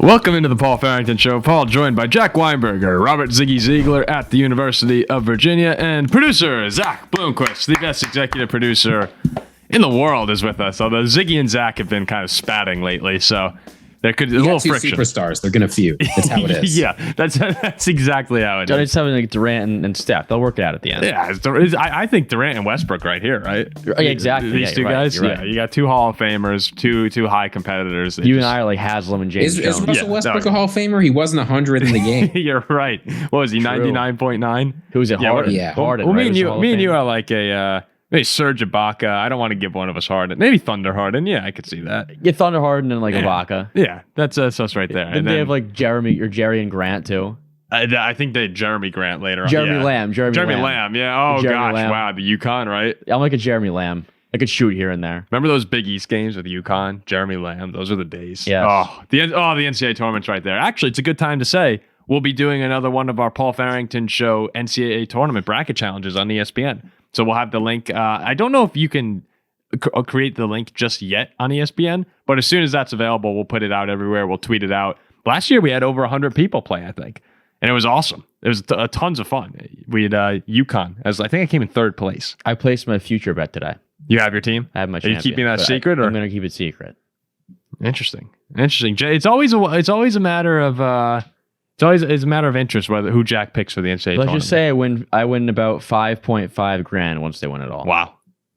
Welcome into the Paul Farrington Show. Paul joined by Jack Weinberger, Robert Ziggy Ziegler at the University of Virginia, and producer Zach Bloomquist, the best executive producer in the world, is with us. Although Ziggy and Zach have been kind of spatting lately, so there could be a little friction. Superstars, they're going to feud. That's how it is. Yeah, that's exactly how it is. It's having like Durant and Steph. They'll work it out at the end. Yeah, I think Durant and Westbrook right here, right? Yeah, exactly. These two guys. Right. Yeah, you got two Hall of Famers, two high competitors. You and I are like Haslam and James Jones. Is Russell Westbrook a Hall of Famer? He wasn't 100 in the game. You're right. What was he? 99.9. Who was it? Harden. Yeah. Harden. Well, right? me and you are like a maybe Serge Ibaka. I don't want to give one of us Harden. Maybe Thunder Harden. Yeah, I could see that. Get Thunder Harden and like Ibaka. Yeah, that's us right there. And they have like Jerry and Grant too. I think they had Jeremy Grant later on. Jeremy Lamb. Yeah. Oh Jeremy gosh, Lamb. wow. The UConn, right? I'm like a Jeremy Lamb. I could shoot here and there. Remember those Big East games with UConn, Jeremy Lamb? Those are the days. Yes. The NCAA tournament's right there. Actually, it's a good time to say we'll be doing another one of our Paul Farrington Show NCAA tournament bracket challenges on ESPN. So we'll have the link. I don't know if you can create the link just yet on ESPN, but as soon as that's available, we'll put it out everywhere. We'll tweet it out. Last year, we had over 100 people play, I think, and it was awesome. It was tons of fun. We had UConn. I think I came in third place. I placed my future bet today. You have your team? I have my Are champion. you keeping that secret? I'm going to keep it secret. Interesting. Jay, it's always a matter of... It's a matter of interest who Jack picks for the NCAA tournament. Let's just say I win about $5.5 once they win it all.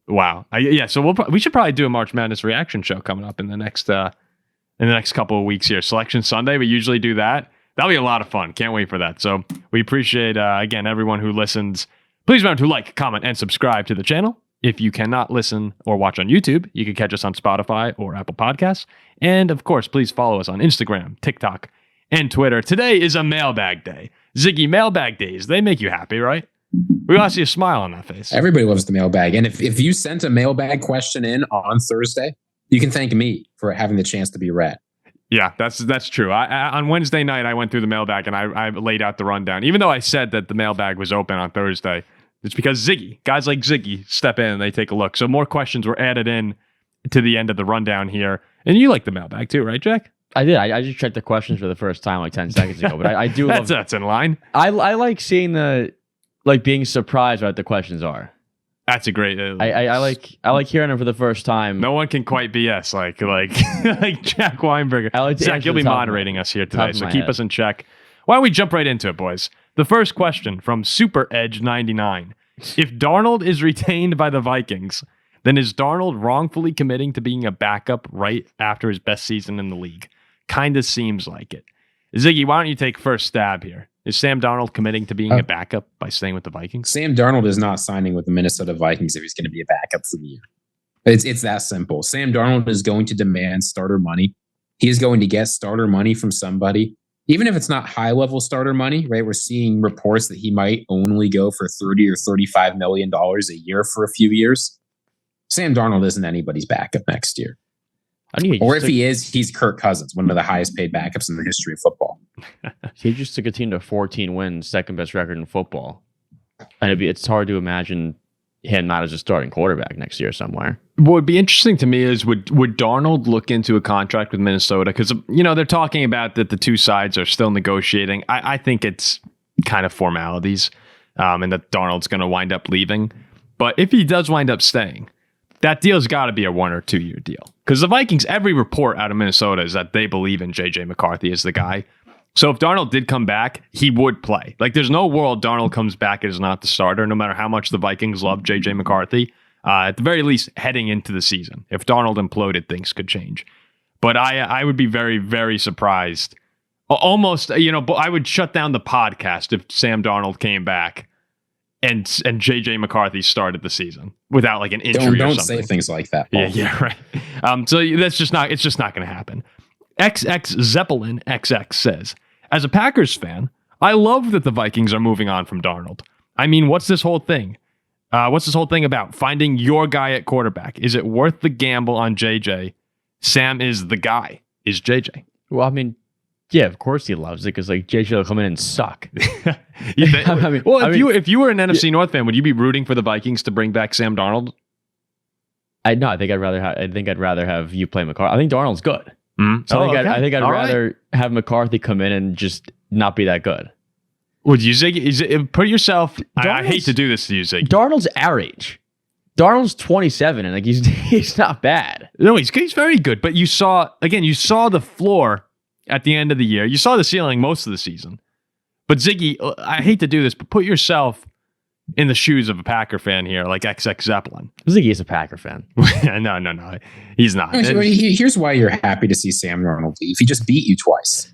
Wow. So we should probably do a March Madness reaction show coming up in the next couple of weeks here. Selection Sunday, we usually do that. That'll be a lot of fun. Can't wait for that. So we appreciate again everyone who listens. Please remember to like, comment, and subscribe to the channel. If you cannot listen or watch on YouTube, you can catch us on Spotify or Apple Podcasts. And of course, please follow us on Instagram, TikTok, and Twitter. Today is a mailbag day. Ziggy, mailbag days, they make you happy, right? We want to see a smile on that face. Everybody loves the mailbag. And if you sent a mailbag question in on Thursday, you can thank me for having the chance to be read. Yeah, that's true. On Wednesday night, I went through the mailbag and I laid out the rundown. Even though I said that the mailbag was open on Thursday, it's because guys like Ziggy step in and they take a look. So more questions were added in to the end of the rundown here. And you like the mailbag too, right, Jack? I did. I just checked the questions for the first time like 10 seconds ago, but I do love... That's in line. I like seeing being surprised what the questions are. That's a great... I like hearing them for the first time. No one can quite BS like Jack Weinberger. Zach, you'll be moderating us here today, so keep us in check. Why don't we jump right into it, boys? The first question from Super Edge 99. If Darnold is retained by the Vikings, then is Darnold wrongfully committing to being a backup right after his best season in the league? Kind of seems like it. Ziggy, why don't you take first stab here? Is Sam Darnold committing to being a backup by staying with the Vikings? Sam Darnold is not signing with the Minnesota Vikings if he's going to be a backup for the year. It's that simple. Sam Darnold is going to demand starter money. He is going to get starter money from somebody, even if it's not high-level starter money, right? We're seeing reports that he might only go for $30 or $35 million a year for a few years. Sam Darnold isn't anybody's backup next year. Or if he is, he's Kirk Cousins, one of the highest paid backups in the history of football. He just took a team to 14 wins, second best record in football. And it's hard to imagine him not as a starting quarterback next year somewhere. What would be interesting to me is would Darnold look into a contract with Minnesota? Because, they're talking about that the two sides are still negotiating. I think it's kind of formalities and that Darnold's going to wind up leaving. But if he does wind up staying, that deal's got to be a 1 or 2 year deal. Because the Vikings, every report out of Minnesota is that they believe in JJ McCarthy as the guy. So if Darnold did come back, he would play. Like, there's no world Darnold comes back as not the starter, no matter how much the Vikings love JJ McCarthy. At the very least, heading into the season. If Darnold imploded, things could change. But I would be very, very surprised. Almost, but I would shut down the podcast if Sam Darnold came back and JJ McCarthy started the season without like an injury or something. Don't say things like that, Paul. Yeah, right. So it's just not going to happen. XX Zeppelin XX says, as a Packers fan, I love that the Vikings are moving on from Darnold. I mean, what's this whole thing? What's this whole thing about? Finding your guy at quarterback. Is it worth the gamble on JJ? Sam is the guy. Is JJ? Well, I mean, yeah, of course he loves it because like JJ will come in and suck. If you were an NFC North fan, would you be rooting for the Vikings to bring back Sam Darnold? I think I'd rather have you play McCarthy. I think Darnold's good. I think I'd All rather have McCarthy come in and just not be that good. Would you, Ziggy? Put yourself. I hate to do this to you, Ziggy. Darnold's our age. Darnold's 27, and he's not bad. No, he's very good. But you saw the floor at the end of the year. You saw the ceiling most of the season. But Ziggy, I hate to do this, but put yourself in the shoes of a Packer fan here, like XX Zeppelin. Ziggy is a Packer fan. No, he's not. Here's why you're happy to see Sam Darnold leave. He just beat you twice.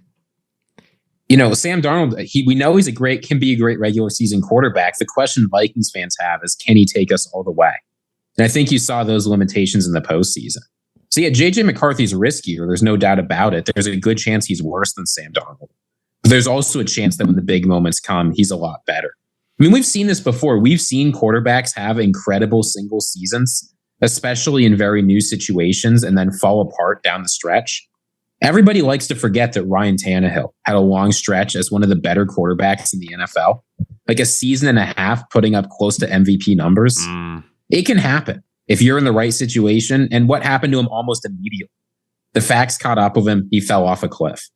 Sam Darnold, we know can be a great regular season quarterback. The question Vikings fans have is, can he take us all the way? And I think you saw those limitations in the postseason. So yeah, JJ McCarthy's riskier. There's no doubt about it. There's a good chance he's worse than Sam Darnold. But there's also a chance that when the big moments come, he's a lot better. I mean, we've seen this before. We've seen quarterbacks have incredible single seasons, especially in very new situations, and then fall apart down the stretch. Everybody likes to forget that Ryan Tannehill had a long stretch as one of the better quarterbacks in the NFL, like a season and a half putting up close to MVP numbers. It can happen if you're in the right situation. And what happened to him almost immediately? The facts caught up with him. He fell off a cliff.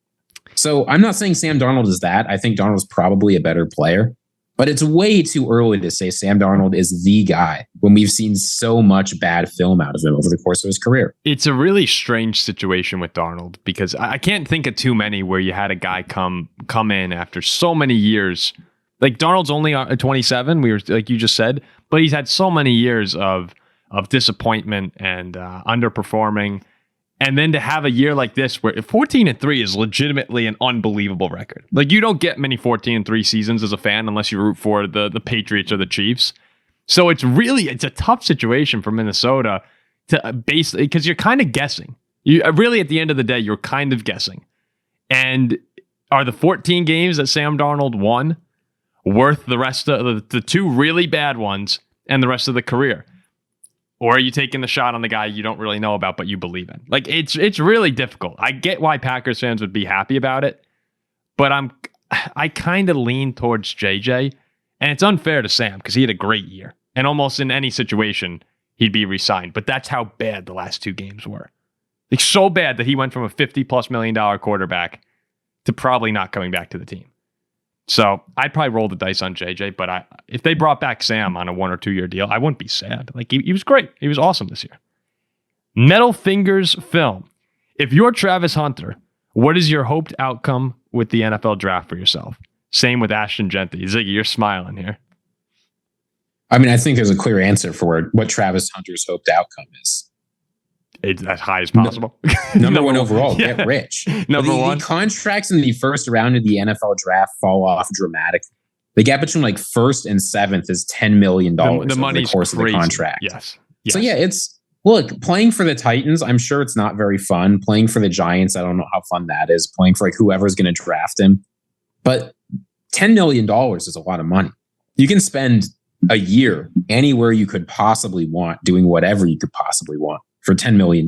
So I'm not saying Sam Darnold is that. I think Darnold's probably a better player. But it's way too early to say Sam Darnold is the guy when we've seen so much bad film out of him over the course of his career. It's a really strange situation with Darnold because I can't think of too many where you had a guy come in after so many years. Like Darnold's only 27, like you just said, but he's had so many years of disappointment and underperforming. And then to have a year like this where 14-3 is legitimately an unbelievable record. Like you don't get many 14-3 seasons as a fan unless you root for the Patriots or the Chiefs. So it's a tough situation for Minnesota to basically, because you're kind of guessing. You really at the end of the day, you're kind of guessing. And are the 14 games that Sam Darnold won worth the rest of the two really bad ones and the rest of the career? Or are you taking the shot on the guy you don't really know about, but you believe in? Like it's really difficult. I get why Packers fans would be happy about it, but I kind of lean towards JJ, and it's unfair to Sam because he had a great year, and almost in any situation he'd be re-signed. But that's how bad the last two games were. Like so bad that he went from a $50+ million quarterback to probably not coming back to the team. So I'd probably roll the dice on JJ, but if they brought back Sam on a 1 or 2 year deal, I wouldn't be sad. Like he was great. He was awesome this year. Metal Fingers Film. If you're Travis Hunter, what is your hoped outcome with the NFL draft for yourself? Same with Ashton Jeanty. Ziggy, you're smiling here. I mean, I think there's a clear answer for what Travis Hunter's hoped outcome is. It's as high as possible. Number one overall, yeah. Get rich. Number one. The contracts in the first round of the NFL draft fall off dramatically. The gap between like first and seventh is $10 million over the course crazy. Of the contract. Yes. So yeah, playing for the Titans, I'm sure it's not very fun. Playing for the Giants, I don't know how fun that is. Playing for like whoever's going to draft him. But $10 million is a lot of money. You can spend a year anywhere you could possibly want, doing whatever you could possibly want for $10 million.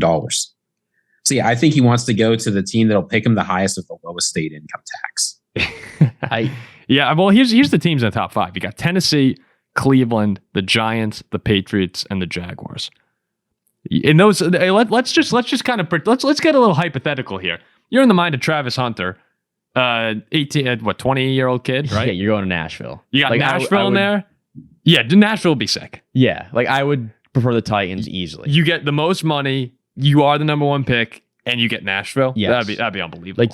So yeah, I think he wants to go to the team that'll pick him the highest with the lowest state income tax. Well, here's the teams in the top 5. You got Tennessee, Cleveland, the Giants, the Patriots, and the Jaguars. In those, let's get a little hypothetical here. You're in the mind of Travis Hunter, 20-year-old kid, right? Yeah, you're going to Nashville. You got Nashville in there. Yeah, Nashville would be sick. Yeah, like I would prefer the Titans easily. You get the most money. You are the number one pick, and you get Nashville. Yes. That'd be unbelievable. Like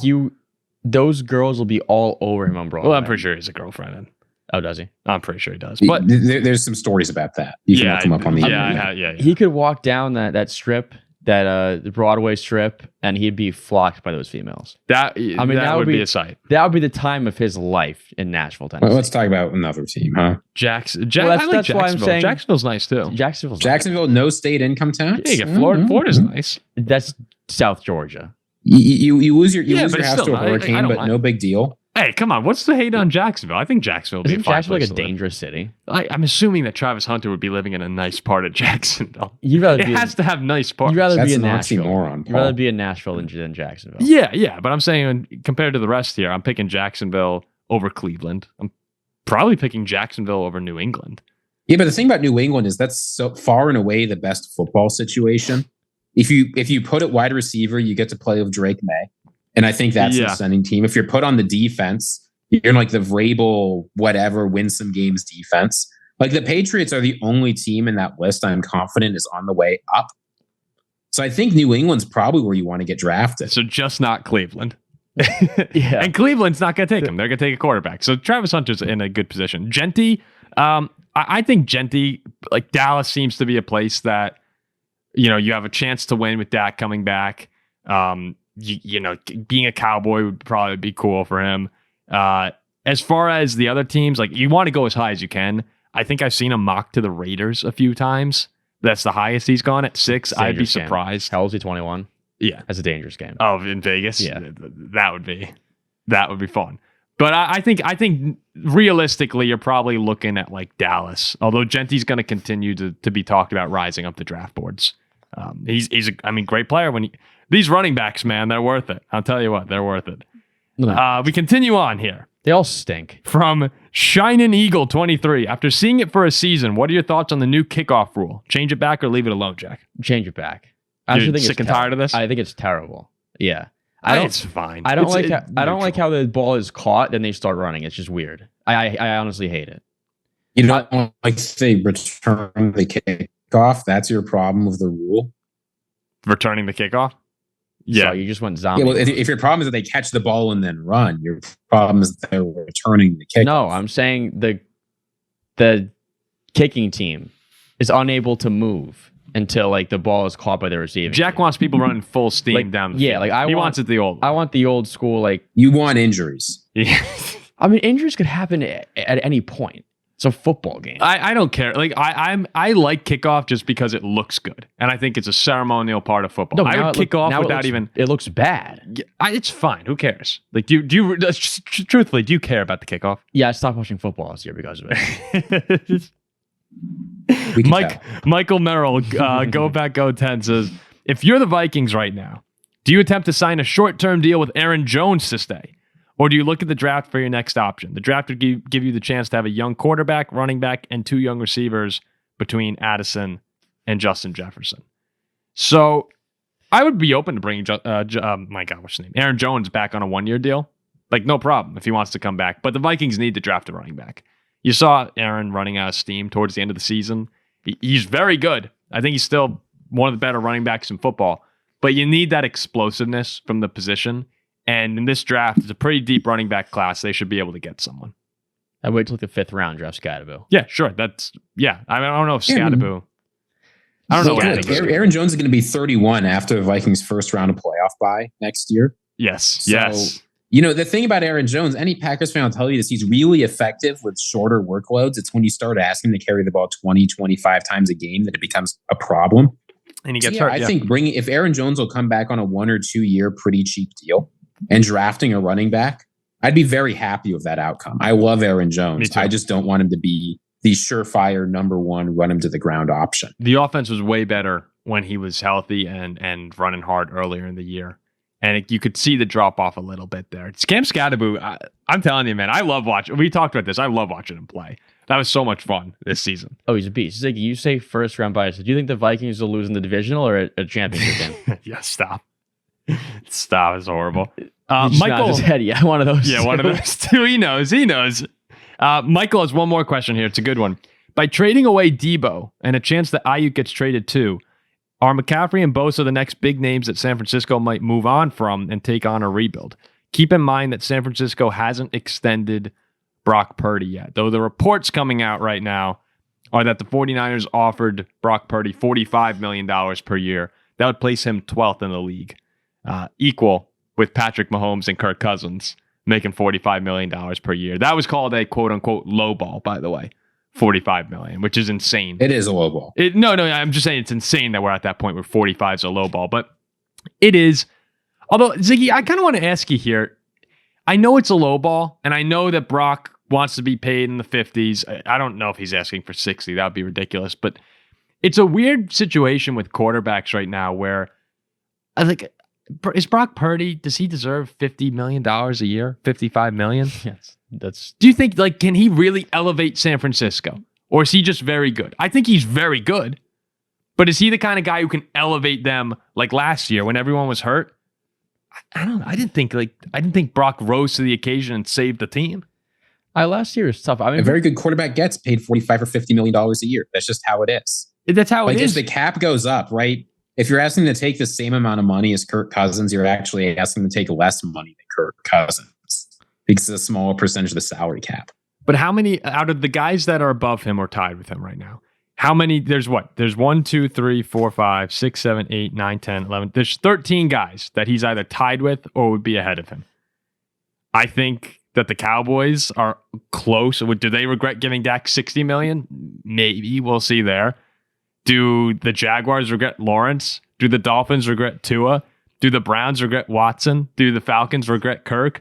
those girls will be all over him on Broadway. Well, I'm pretty sure he has a girlfriend. Oh, does he? I'm pretty sure he does. But there's some stories about that. You can look them up on the internet. Yeah. He could walk down that strip, the Broadway strip, and he'd be flocked by those females. That would be a sight. That would be the time of his life in Nashville, Tennessee. Well, let's talk about another team, huh? Jackson. Well, that's why I'm saying Jacksonville's nice too. Jacksonville, no state income tax. Yeah, you get Florida. Florida's nice. That's South Georgia. You lose your house to a hurricane, but no big deal. Hey, come on. What's the hate on Jacksonville? I think Jacksonville would be a fine Jacksonville place like a dangerous city? I'm assuming that Travis Hunter would be living in a nice part of Jacksonville. It has to have nice parts. You'd rather That's be in an Nashville. Oxymoron, You'd rather be in Nashville than Jacksonville. Yeah. But I'm saying compared to the rest here, I'm picking Jacksonville over Cleveland. I'm probably picking Jacksonville over New England. Yeah, but the thing about New England is that's so far and away the best football situation. if you put it wide receiver, you get to play with Drake May. And I think that's the ascending team. If you're put on the defense, you're in like the Vrabel, whatever, win some games defense. Like the Patriots are the only team in that list I'm confident is on the way up. So I think New England's probably where you want to get drafted. So just not Cleveland. Yeah. And Cleveland's not going to take him. They're going to take a quarterback. So Travis Hunter's in a good position. Jeanty, I think Jeanty, like Dallas seems to be a place that, you have a chance to win with Dak coming back. Being a Cowboy would probably be cool for him. As far as the other teams, like you want to go as high as you can. I think I've seen him mock to the Raiders a few times. That's the highest he's gone at 6. I'd be surprised. How old is he? 21? Yeah. That's a dangerous game. Oh, in Vegas? Yeah. That would be fun. But I think realistically, you're probably looking at like Dallas. Although Jeanty's going to continue to be talked about rising up the draft boards. He's a great player. These running backs, man, they're worth it. I'll tell you what, they're worth it. No. We continue on here. They all stink. From Shinin' Eagle 23. After seeing it for a season, what are your thoughts on the new kickoff rule? Change it back or leave it alone, Jack? Change it back. You're sick and tired of this? I think it's terrible. Yeah. It's fine. I don't like how the ball is caught, then they start running. It's just weird. I honestly hate it. You don't like to say return the kickoff? That's your problem with the rule? Returning the kickoff? Yeah. So you just went zombie. Yeah, well, if your problem is that they catch the ball and then run, your problem is that they're returning the kickoff. No, I'm saying the kicking team is unable to move until like the ball is caught by the receiver. Jack wants people running full steam down the field. He wants it the old way. I want the old school, like you want injuries. Yeah. I mean, injuries could happen at any point. It's a football game. I don't care. Like I like kickoff just because it looks good, and I think it's a ceremonial part of football. I would kick off without even. It looks bad. It's fine. Who cares? Like, do you truthfully, do you care about the kickoff? Yeah, I stopped watching football this year because of it. Michael Merrill, Go 10 says, if you're the Vikings right now, do you attempt to sign a short-term deal with Aaron Jones to stay? Or do you look at the draft for your next option? The draft would give you the chance to have a young quarterback, running back, and 2 young receivers between Addison and Justin Jefferson. So I would be open to bringing, what's his name? Aaron Jones back on a 1-year deal. Like, no problem if he wants to come back. But the Vikings need to draft a running back. You saw Aaron running out of steam towards the end of the season. He's very good. I think he's still one of the better running backs in football. But you need that explosiveness from the position. And in this draft, it's a pretty deep running back class. They should be able to get someone. I wait till the 5th round draft Scadaboo. Yeah, sure. I don't know if Scadaboo. I don't know. Aaron Jones is going to be 31 after the Vikings' first round of playoff bye next year. Yes. The thing about Aaron Jones, any Packers fan will tell you this, he's really effective with shorter workloads. It's when you start asking to carry the ball 20, 25 times a game that it becomes a problem. And he gets hurt. I think if Aaron Jones will come back on a 1 or 2 year pretty cheap deal and drafting a running back, I'd be very happy with that outcome. I love Aaron Jones. I just don't want him to be the surefire number 1 run him to the ground option. The offense was way better when he was healthy and running hard earlier in the year. And you could see the drop off a little bit there. Cam Scadaboo, I'm telling you, man, I love watching. We talked about this. I love watching him play. That was so much fun this season. Oh, he's a beast. Ziggy, you say first round bias. Do you think the Vikings will lose in the divisional or a championship game? Yeah, stop. Stop. It's horrible. Michael, his head. Yeah, one of those. Yeah, one of those two. He knows. Michael has one more question here. It's a good one. By trading away Debo and a chance that Ayuk gets traded too, are McCaffrey and Bosa the next big names that San Francisco might move on from and take on a rebuild? Keep in mind that San Francisco hasn't extended Brock Purdy yet, though the reports coming out right now are that the 49ers offered Brock Purdy $45 million per year. That would place him 12th in the league, equal with Patrick Mahomes and Kirk Cousins making $45 million per year. That was called a quote-unquote low ball, by the way. $45 million, which is insane. It is a low ball. No, I'm just saying it's insane that we're at that point where 45 is a low ball, but it is. Although, Ziggy, I kind of want to ask you here. I know it's a low ball, and I know that Brock wants to be paid in the 50s. I don't know if he's asking for 60. That would be ridiculous, but it's a weird situation with quarterbacks right now where I think, is Brock Purdy, does he deserve $50 million a year? $55 million? Yes. Do you think, can he really elevate San Francisco? Or is he just very good? I think he's very good. But is he the kind of guy who can elevate them like last year when everyone was hurt? I don't know. I didn't think Brock rose to the occasion and saved the team. Last year is tough. I mean, a very good quarterback gets paid $45 or $50 million a year. That's just how it is. That's how it is. As the cap goes up, right? If you're asking to take the same amount of money as Kirk Cousins, you're actually asking to take less money than Kirk Cousins because it's a smaller percentage of the salary cap. But how many out of the guys that are above him or tied with him right now? How many? There's 1, 2, 3, 4, 5, 6, 7, 8, 9, 10, 11. There's 13 guys that he's either tied with or would be ahead of him. I think that the Cowboys are close. Do they regret giving Dak $60 million? Maybe. We'll see there. Do the Jaguars regret Lawrence? Do the Dolphins regret Tua? Do the Browns regret Watson? Do the Falcons regret Kirk?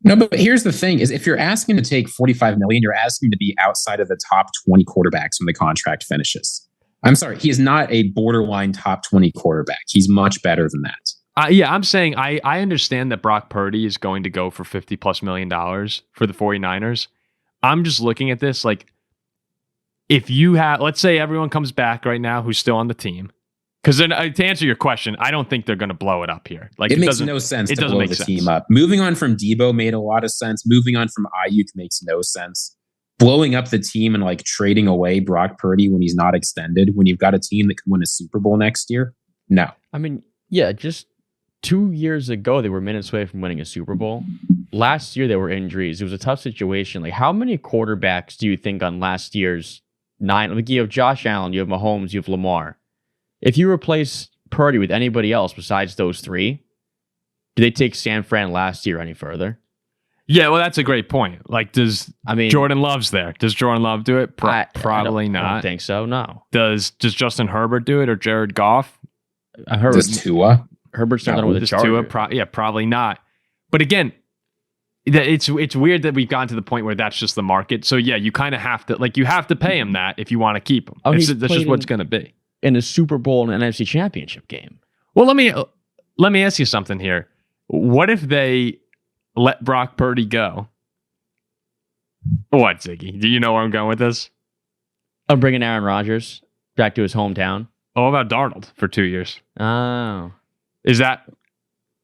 No, but here's the thing: is if you're asking to take $45 million, you're asking to be outside of the top 20 quarterbacks when the contract finishes. I'm sorry, he is not a borderline top 20 quarterback. He's much better than that. I'm saying I understand that Brock Purdy is going to go for $50+ million for the 49ers. I'm just looking at this like, if you have, let's say everyone comes back right now who's still on the team. Because then, to answer your question, I don't think they're going to blow it up here. Like it makes no sense to blow the team up. Moving on from Debo made a lot of sense. Moving on from Ayuk makes no sense. Blowing up the team and like trading away Brock Purdy when he's not extended, when you've got a team that can win a Super Bowl next year, no. I mean, yeah, just 2 years ago, they were minutes away from winning a Super Bowl. Last year, there were injuries. It was a tough situation. Like, how many quarterbacks do you think on last year's 9? Like, you have Josh Allen, you have Mahomes, you have Lamar. If you replace Purdy with anybody else besides those three, do they take San Fran last year any further? Yeah, well, that's a great point. Like, Jordan Love's there? Does Jordan Love do it? Probably not. I don't think so, no. Does Justin Herbert do it or Jared Goff? Does Tua? Herbert's not done with a Charger. Probably not. But again, it's weird that we've gotten to the point where that's just the market. So yeah, you kind of have to you have to pay him that if you want to keep him. That's just what it's going to be. In a Super Bowl and an NFC Championship game. Well, let me ask you something here. What if they let Brock Purdy go? What, Ziggy? Do you know where I'm going with this? I'm bringing Aaron Rodgers back to his hometown. Oh, about Darnold for 2 years? Oh. Is that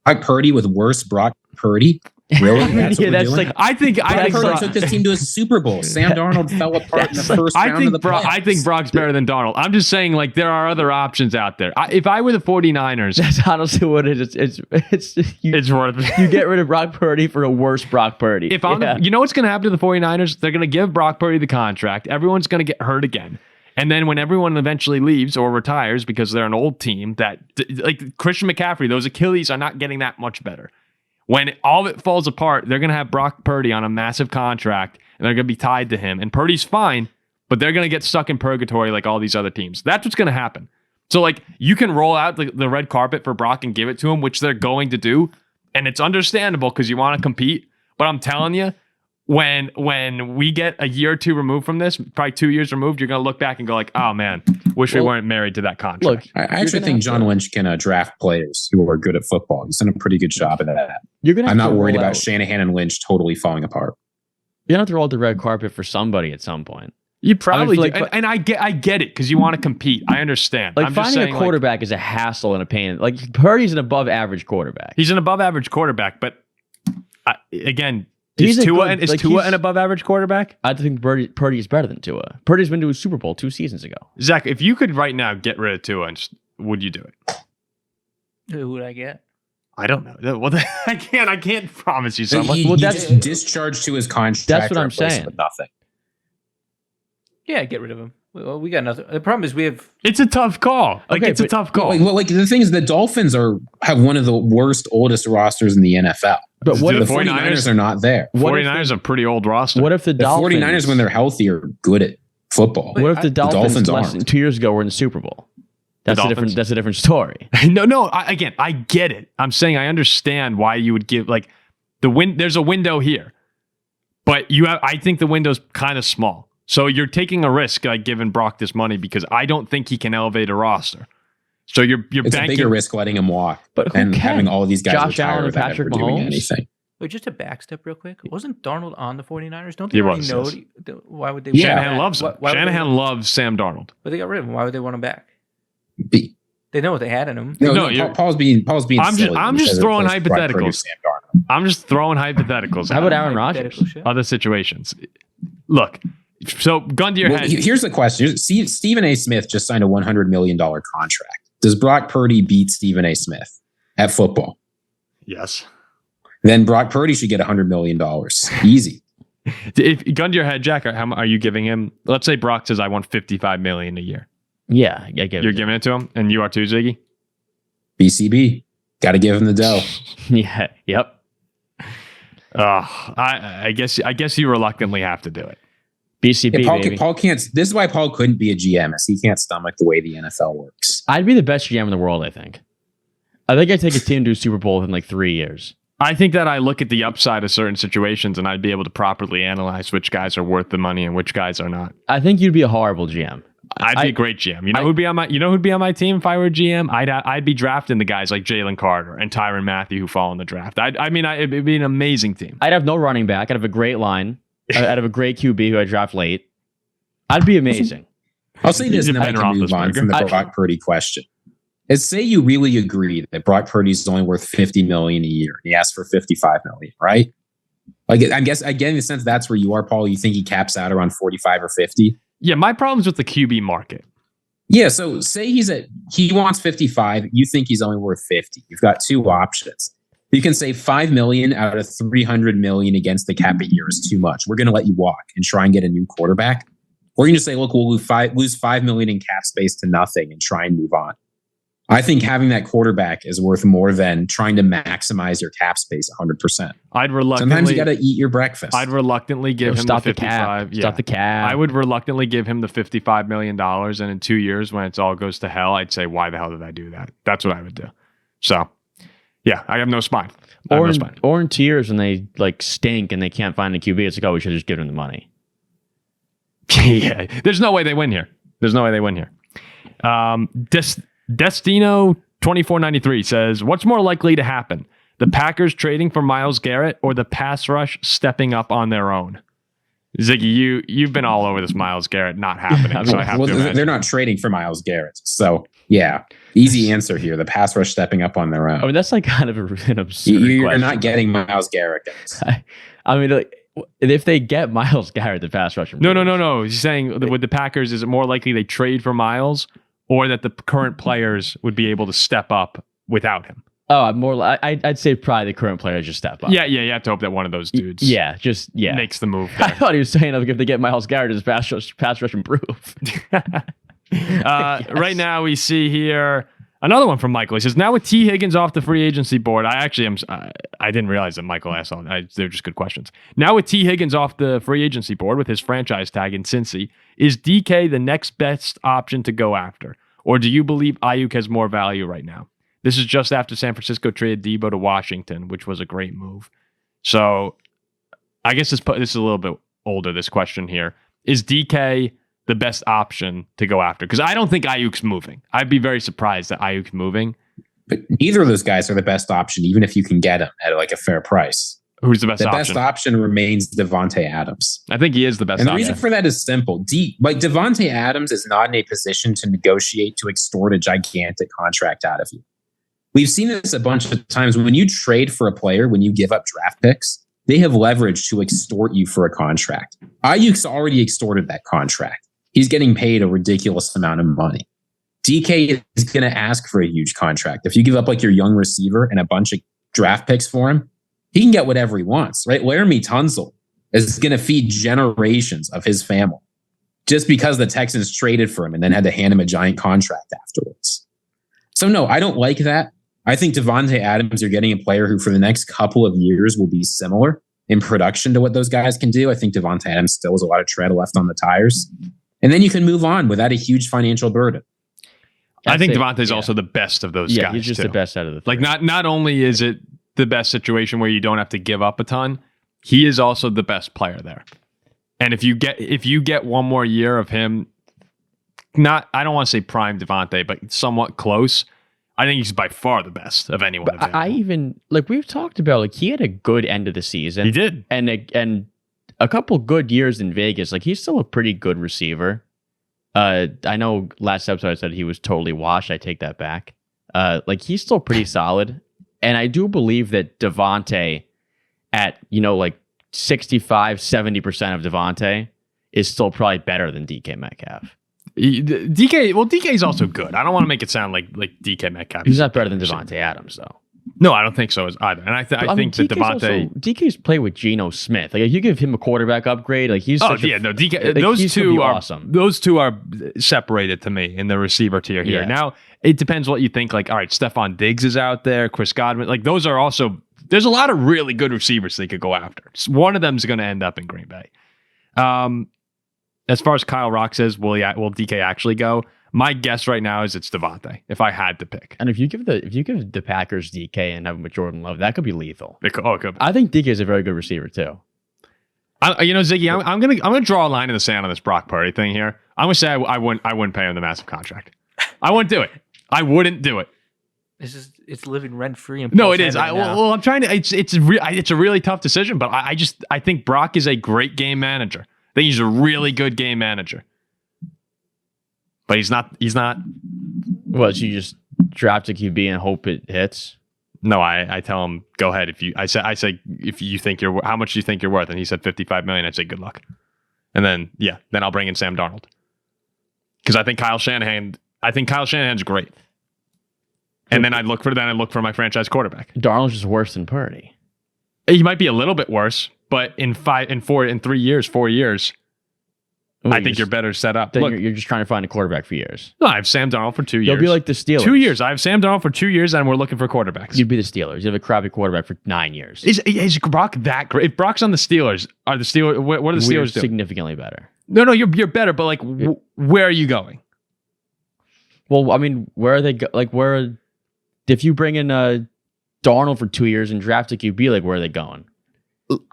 Brock Purdy with worse Brock Purdy? Really? That's what we're doing? I think Purdy took this team to a Super Bowl. Sam Darnold fell apart in the first round of the playoffs. I think Brock's better than Darnold. I'm just saying, there are other options out there. If I were the 49ers... That's honestly what it is. It's worth it. You get rid of Brock Purdy for a worse Brock Purdy. You know what's going to happen to the 49ers? They're going to give Brock Purdy the contract. Everyone's going to get hurt again. And then when everyone eventually leaves or retires because they're an old team, that like Christian McCaffrey, those Achilles are not getting that much better. When all of it falls apart, they're going to have Brock Purdy on a massive contract, and they're going to be tied to him. And Purdy's fine, but they're going to get stuck in purgatory like all these other teams. That's what's going to happen. So, you can roll out the red carpet for Brock and give it to him, which they're going to do. And it's understandable because you want to compete. But I'm telling you, when we get a year or two removed from this, probably 2 years removed, you're going to look back and go oh, man, wish we weren't married to that contract. Look, I actually think John Lynch can draft players who are good at football. He's done a pretty good job of that. I'm not worried about Shanahan and Lynch totally falling apart. You're going to have to roll the red carpet for somebody at some point. You probably do. And I get it because you want to compete. I understand. I'm finding a quarterback is a hassle and a pain. Purdy's an above average quarterback. He's an above average quarterback, but again... Is Tua an above average quarterback? I think Purdy is better than Tua. Purdy's been to a Super Bowl 2 seasons ago. Zach, if you could right now get rid of Tua, would you do it? Who would I get? I don't know. Well, I can't promise you someone. He just discharged to his contract. That's what I'm saying. With nothing. Yeah, get rid of him. Well, we got nothing. The problem is we have... It's a tough call. It's a tough call. The thing is, the Dolphins have one of the worst, oldest rosters in the NFL. But what if the 49ers are not there? 49ers are a pretty old roster. What if the Dolphins... 49ers, when they're healthy, are good at football. What if the Dolphins less than 2 years ago were in the Super Bowl? That's a different story. No. I get it. I'm saying I understand why you would give there's a window here, but I think the window's kind of small. So you're taking a risk giving Brock this money because I don't think he can elevate a roster. So you're it's banking. A bigger risk letting him walk but and having all of these guys Josh Allen and Patrick Mahomes. Anything. Wait, just a backstep real quick. Wasn't Darnold on the 49ers? Don't He they already was, know? yes. Why would they? Yeah. want him Shanahan back? loves him. Why would they Shanahan want- loves Sam Darnold. But they got rid of him. Why would they want him back? Be- They know what they had in him. No, No, no, you're- Paul's being I'm silly. just when he says throwing replace Brock Purdy hypotheticals. with Sam Darnold. I'm just throwing hypotheticals How out. about Aaron Hypothetical Rodgers? shit. Other situations. Look, so gun to your Well, head. here's the question. Stephen A. Smith just signed a $100 million contract. Does Brock Purdy beat Stephen A. Smith at football? Yes. Then Brock Purdy should get $100 million. Easy. If gun to your head, Jack, how are you giving him? Let's say Brock says I want $55 million a year. Yeah, I get You're it. giving it to him, and you are too, Ziggy. BCB. Got to give him the dough. Yeah, yep. I guess you reluctantly have to do it. BCP, Yeah, baby. Paul can't. This is why Paul couldn't be a GM, as he can't stomach the way the NFL works. I'd be the best GM in the world, I think. I think I'd take a team to a Super Bowl within like 3 years. I think that I look at the upside of certain situations, and I'd be able to properly analyze which guys are worth the money and which guys are not. I think you'd be a horrible GM. I'd be a great GM. You know who'd be on my team if I were a GM? I'd be drafting the guys like Jalen Carter and Tyrann Mathieu who fall in the draft. It'd be an amazing team. I'd have no running back. I'd have a great line. I'd have a great QB who I draft late. I'd be amazing. I'll say this, He's and a then I Ben can move on Roethlisberger. from the Brock Purdy question. Is say you really agree that Brock Purdy's only worth $50 million a year. He asked for $55 million, right? Like, I guess again, in the sense that's where you are, Paul. You think he caps out around 45 or 50? Yeah, my problem's with the QB market. Yeah. So say he wants 55. You think he's only worth 50. You've got two options. You can say $5 million out of $300 million against the cap a year is too much. We're going to let you walk and try and get a new quarterback. Or you can just say, look, we'll lose $5 million in cap space to nothing and try and move on. I think having that quarterback is worth more than trying to maximize your cap space 100%. Sometimes you got to eat your breakfast. I'd reluctantly give him the 55. Stop the cap. I would reluctantly give him the $55 million, and in 2 years, when it all goes to hell, I'd say, why the hell did I do that? That's what I would do. So, yeah, I have no spine. Or in tears when they like stink and they can't find a QB. It's like, oh, we should just give them the money. Yeah, there's no way they win here. Destino 2493 says, what's more likely to happen? The Packers trading for Myles Garrett or the pass rush stepping up on their own? Ziggy, you've been all over this Myles Garrett not happening. So I have to imagine. They're not trading for Myles Garrett. So, yeah, easy answer here. The pass rush stepping up on their own. I mean, that's like kind of an absurd You're question. not getting Myles Garrett, guys. I mean, like, if they get Myles Garrett, the pass rush. No. He's saying with the Packers, is it more likely they trade for Myles or that the current players would be able to step up without him? Oh, I'd say probably the current players just step up. Yeah. You have to hope that one of those dudes makes the move I there. thought he was saying like, if they get Myles Garrett, does pass rush improve? Right now we see here another one from Michael. He says, now with T. Higgins off the free agency board, I didn't realize that Michael asked all. They're just good questions. Now with T. Higgins off the free agency board with his franchise tag in Cincy, is DK the next best option to go after? Or do you believe Ayuk has more value right now? This is just after San Francisco traded Debo to Washington, which was a great move. So I guess this is a little bit older, this question here. Is DK the best option to go after? Because I don't think Ayuk's moving. I'd be very surprised that Ayuk's moving. But neither of those guys are the best option, even if you can get them at like a fair price. Who's the best The option? best option remains Devontae Adams. I think he is the best And the option. reason for that is simple. Devontae Adams is not in a position to negotiate to extort a gigantic contract out of you. We've seen this a bunch of times. When you trade for a player, when you give up draft picks, they have leverage to extort you for a contract. Ayuk's already extorted that contract. He's getting paid a ridiculous amount of money. DK is going to ask for a huge contract. If you give up like your young receiver and a bunch of draft picks for him, he can get whatever he wants, right? Laramie Tunsil is going to feed generations of his family just because the Texans traded for him and then had to hand him a giant contract afterwards. So no, I don't like that. I think Devontae Adams, you're getting a player who for the next couple of years will be similar in production to what those guys can do. I think Devontae Adams still has a lot of tread left on the tires. And then you can move on without a huge financial burden. I think Devontae's also the best of those guys. Yeah, he's just too. the best out of the three. Like not only is it the best situation where you don't have to give up a ton, he is also the best player there. And if you get one more year of him, I don't want to say prime Devontae, but somewhat close, I think he's by far the best of anyone. But I even we've talked about, he had a good end of the season. He did, and a couple good years in Vegas. He's still a pretty good receiver. I know last episode I said he was totally washed. I take that back. He's still pretty solid, and I do believe that Devontae at 65-70% of Devontae is still probably better than DK Metcalf. DK is also good. I don't want to make it sound like DK Metcalf. He's not better than Devontae Adams, though. No, I don't think so either. And I think that DK's played with Geno Smith. If you give him a quarterback upgrade, he's DK. Those two are awesome. Those two are separated to me in the receiver tier here. Yeah. Now it depends what you think. All right, Stephon Diggs is out there. Chris Godwin. Those are also. There's a lot of really good receivers they could go after. One of them is going to end up in Green Bay. As far as Kyle Rock says, will DK actually go? My guess right now is it's Devontae, if I had to pick. And if you give the Packers DK and have him with Jordan Love, that could be lethal. It could be. I think DK is a very good receiver too. Ziggy, I'm gonna draw a line in the sand on this Brock Purdy thing here. I'm gonna say I wouldn't pay him the massive contract. I wouldn't do it. I wouldn't do it. It's living rent free. No, it is. I'm trying to. It's a really tough decision, but I think Brock is a great game manager. I think he's a really good game manager, but he's not. Well, so you just draft a QB and hope it hits? No, I tell him go ahead. I say if you think how much do you think you're worth, and he said $55 million. I'd say good luck, and then I'll bring in Sam Darnold because I think Kyle Shanahan's great. And then I'd look for my franchise quarterback. Darnold's just worse than Purdy. He might be a little bit worse, but in 4 years, I think you're better set up. Then you're just trying to find a quarterback for years. No, I have Sam Darnold for 2 years. You'll be like the Steelers. 2 years. I have Sam Darnold for 2 years, and we're looking for quarterbacks. You'd be the Steelers. You have a crappy quarterback for 9 years. Is Brock that great? If Brock's on the Steelers, what are the Steelers doing? Significantly better. No, you're better, but where are you going? Well, I mean, where are they? If you bring in Darnold for 2 years and draft a QB, where are they going?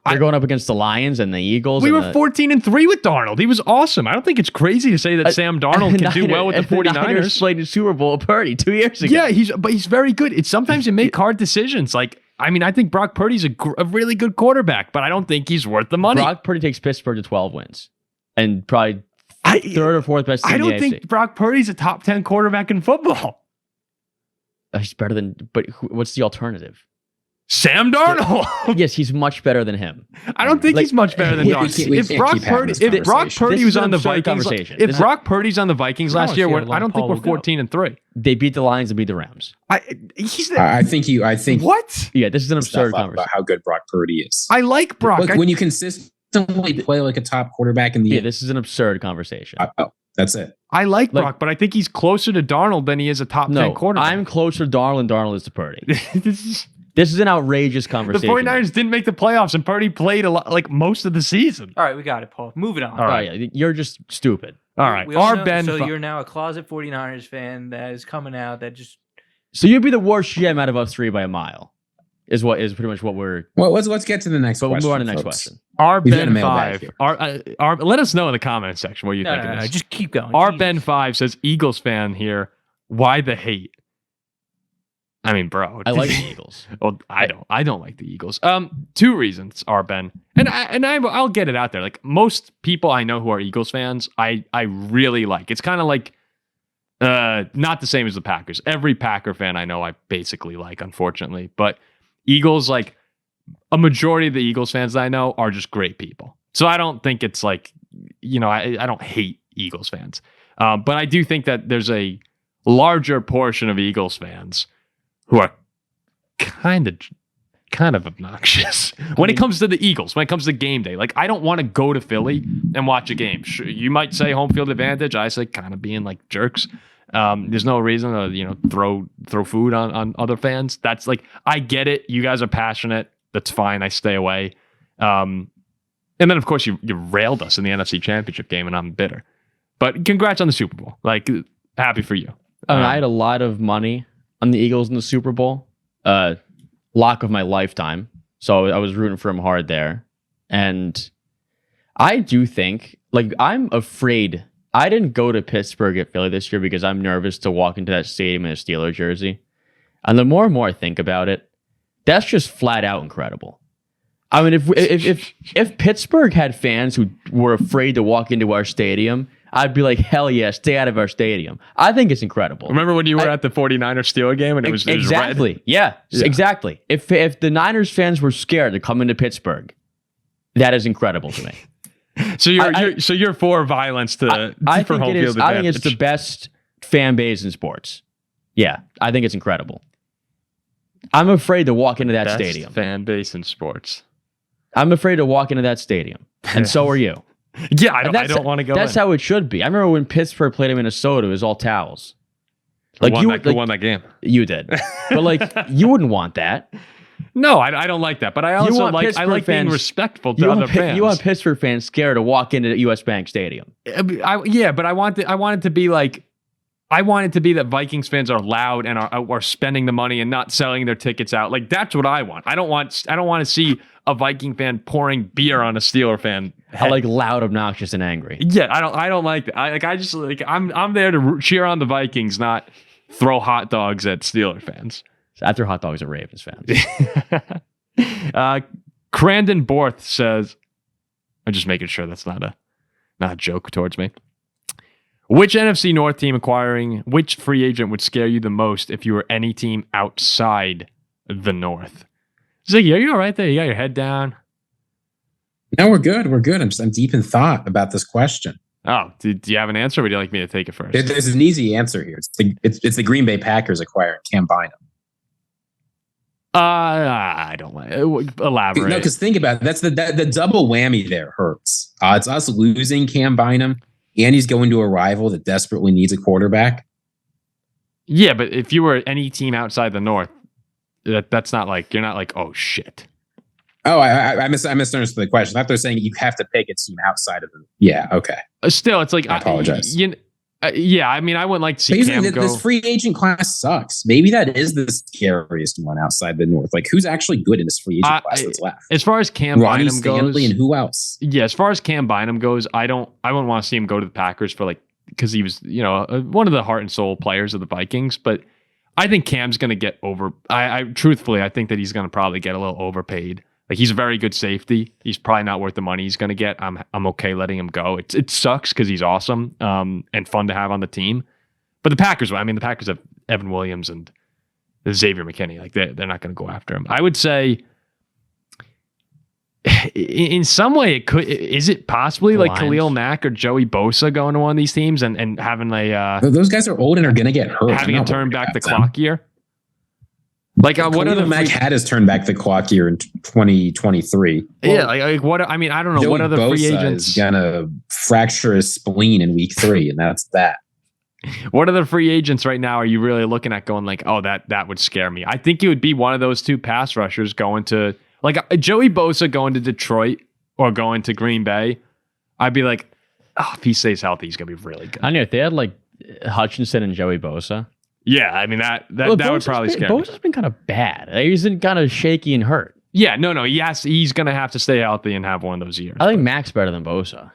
They're going up against the Lions and the Eagles. We were 14-3 with Darnold. He was awesome. I don't think it's crazy to say that Sam Darnold can do well with the 49ers. The Niners played in Super Bowl at Purdy 2 years ago. Yeah, he's very good. Sometimes you make hard decisions. I think Brock Purdy's a really good quarterback, but I don't think he's worth the money. Brock Purdy takes Pittsburgh to 12 wins and probably third or fourth best team in the AFC. I don't think Brock Purdy's a top 10 quarterback in football. He's better than, but what's the alternative? Sam Darnold. Yes, he's much better than him. I don't think he's much better than Darnold. If Brock Purdy was on the Vikings, if Brock Purdy's on the Vikings last year, I don't think we're 14-3. They beat the Lions and beat the Rams. I think what? Yeah, this is an absurd conversation about how good Brock Purdy is. I like Brock. When you consistently play like a top quarterback in the yeah, this is an absurd conversation. That's it. I like Brock, but I think he's closer to Darnold than he is a top 10 quarterback. I'm closer to Darnold than Darnold is to Purdy. This is an outrageous conversation. The 49ers didn't make the playoffs, and Purdy played a lot, most of the season. All right, we got it, Paul. Moving on. All right. Yeah, you're just stupid. All right. You're now a closet 49ers fan that is coming out that just... So you'd be the worst GM out of us three by a mile, is pretty much what we're... Well, let's get to the next question. But we'll move on to the next question. Ben5. Let us know in the comments section what you think of this. No, just keep going. Ben5 says, Eagles fan here. Why the hate? I mean, bro. I like the Eagles. Well, I don't like the Eagles. 2 reasons, Ben. And I'll get it out there. Most people I know who are Eagles fans, I really like. It's kind of like not the same as the Packers. Every Packer fan I know I basically like, unfortunately. But Eagles, a majority of the Eagles fans that I know are just great people. So I don't think it's I don't hate Eagles fans. But I do think that there's a larger portion of Eagles fans who are kind of obnoxious when it comes to the Eagles, when it comes to game day. I don't want to go to Philly and watch a game. Sure, you might say home field advantage. I say kind of being jerks. There's no reason to throw food on other fans. That's I get it. You guys are passionate. That's fine. I stay away. And then of course you railed us in the NFC Championship game, and I'm bitter. But congrats on the Super Bowl. Happy for you. I had a lot of money on the Eagles in the Super Bowl. Lock of my lifetime. So I was rooting for him hard there. And I do think, I'm afraid. I didn't go to Pittsburgh at Philly this year because I'm nervous to walk into that stadium in a Steelers jersey. And the more and more I think about it, that's just flat out incredible. I mean, if Pittsburgh had fans who were afraid to walk into our stadium, I'd be like, hell yeah, stay out of our stadium. I think it's incredible. Remember when you were at the 49ers Steelers game and it was exactly. red? Yeah, exactly. If the Niners fans were scared to come into Pittsburgh, that is incredible to me. So you're for violence for home field advantage. I think it's the best fan base in sports. Yeah, I think it's incredible. I'm afraid to walk into that Best stadium. Fan base in sports. I'm afraid to walk into that stadium, and so are you. Yeah, I don't want to go. That's how it should be. I remember when Pittsburgh played in Minnesota, it was all towels. Like who won that game? You did, but like you wouldn't want that. No, I don't like that. But I also like being respectful to other fans. You want Pittsburgh fans scared to walk into US Bank Stadium. But I want it to be like. I want it to be that Vikings fans are loud and are spending the money and not selling their tickets out. Like that's what I want. I don't want to see a Viking fan pouring beer on a Steeler fan. I like loud, obnoxious, and angry. Yeah, I don't like that. I'm there to cheer on the Vikings, not throw hot dogs at Steeler fans. So I throw hot dogs at Ravens fans. Crandon Borth says, I'm just making sure that's not a joke towards me. Which NFC North team acquiring which free agent would scare you the most if you were any team outside the North? Ziggy, are you all right there? You got your head down? No, we're good. We're good. I'm deep in thought about this question. Oh, do you have an answer or would you like me to take it first? There's an easy answer here. It's the Green Bay Packers acquiring Cam Bynum. I don't like it. Elaborate. No, because think about it. That's the double whammy there hurts. It's us losing Cam Bynum and he's going to a rival that desperately needs a quarterback. Yeah, but if you were any team outside the North, that's not like, you're not like, oh shit. Oh, I misunderstood the question. I thought they're saying you have to pick a team outside of them. Yeah, okay. Still, it's like, I apologize. Yeah, I mean, I wouldn't like to see Cam go. This free agent class sucks. Maybe that is the scariest one outside the North. Like, who's actually good in this free agent class that's left? As far as Cam Ronnie Bynum Stanley goes, and who else? Yeah, as far as Cam Bynum goes, I wouldn't want to see him go to the Packers for because he was, one of the heart and soul players of the Vikings. But I think Cam's going to get over. Truthfully, I think that he's going to probably get a little overpaid. Like, he's a very good safety. He's probably not worth the money he's going to get. I'm okay letting him go. It sucks because he's awesome and fun to have on the team. But the Packers have Evan Williams and Xavier McKinney. Like, they're not going to go after him. I would say, in some way, is it possibly like Khalil Mack or Joey Bosa going to one of these teams and having those guys are old and are going to get hurt. Having a turn back the clock year? Like, what are the Mac had his turn back the clock year in 2023? Yeah, like what? I mean, I don't know. Joey what other Bosa free agents is gonna fracture his spleen in week 3, and that's that. What other free agents right now are you really looking at going like, oh, that would scare me? I think it would be one of those two pass rushers going to like Joey Bosa going to Detroit or going to Green Bay. I'd be like, oh, if he stays healthy, he's gonna be really good. I know if they had like Hutchinson and Joey Bosa. Yeah, I mean that would probably scare me. Bosa's been kind of bad. He's been kind of shaky and hurt. Yeah, no. Yes, he's going to have to stay healthy and have one of those years. I think Mac's better than Bosa.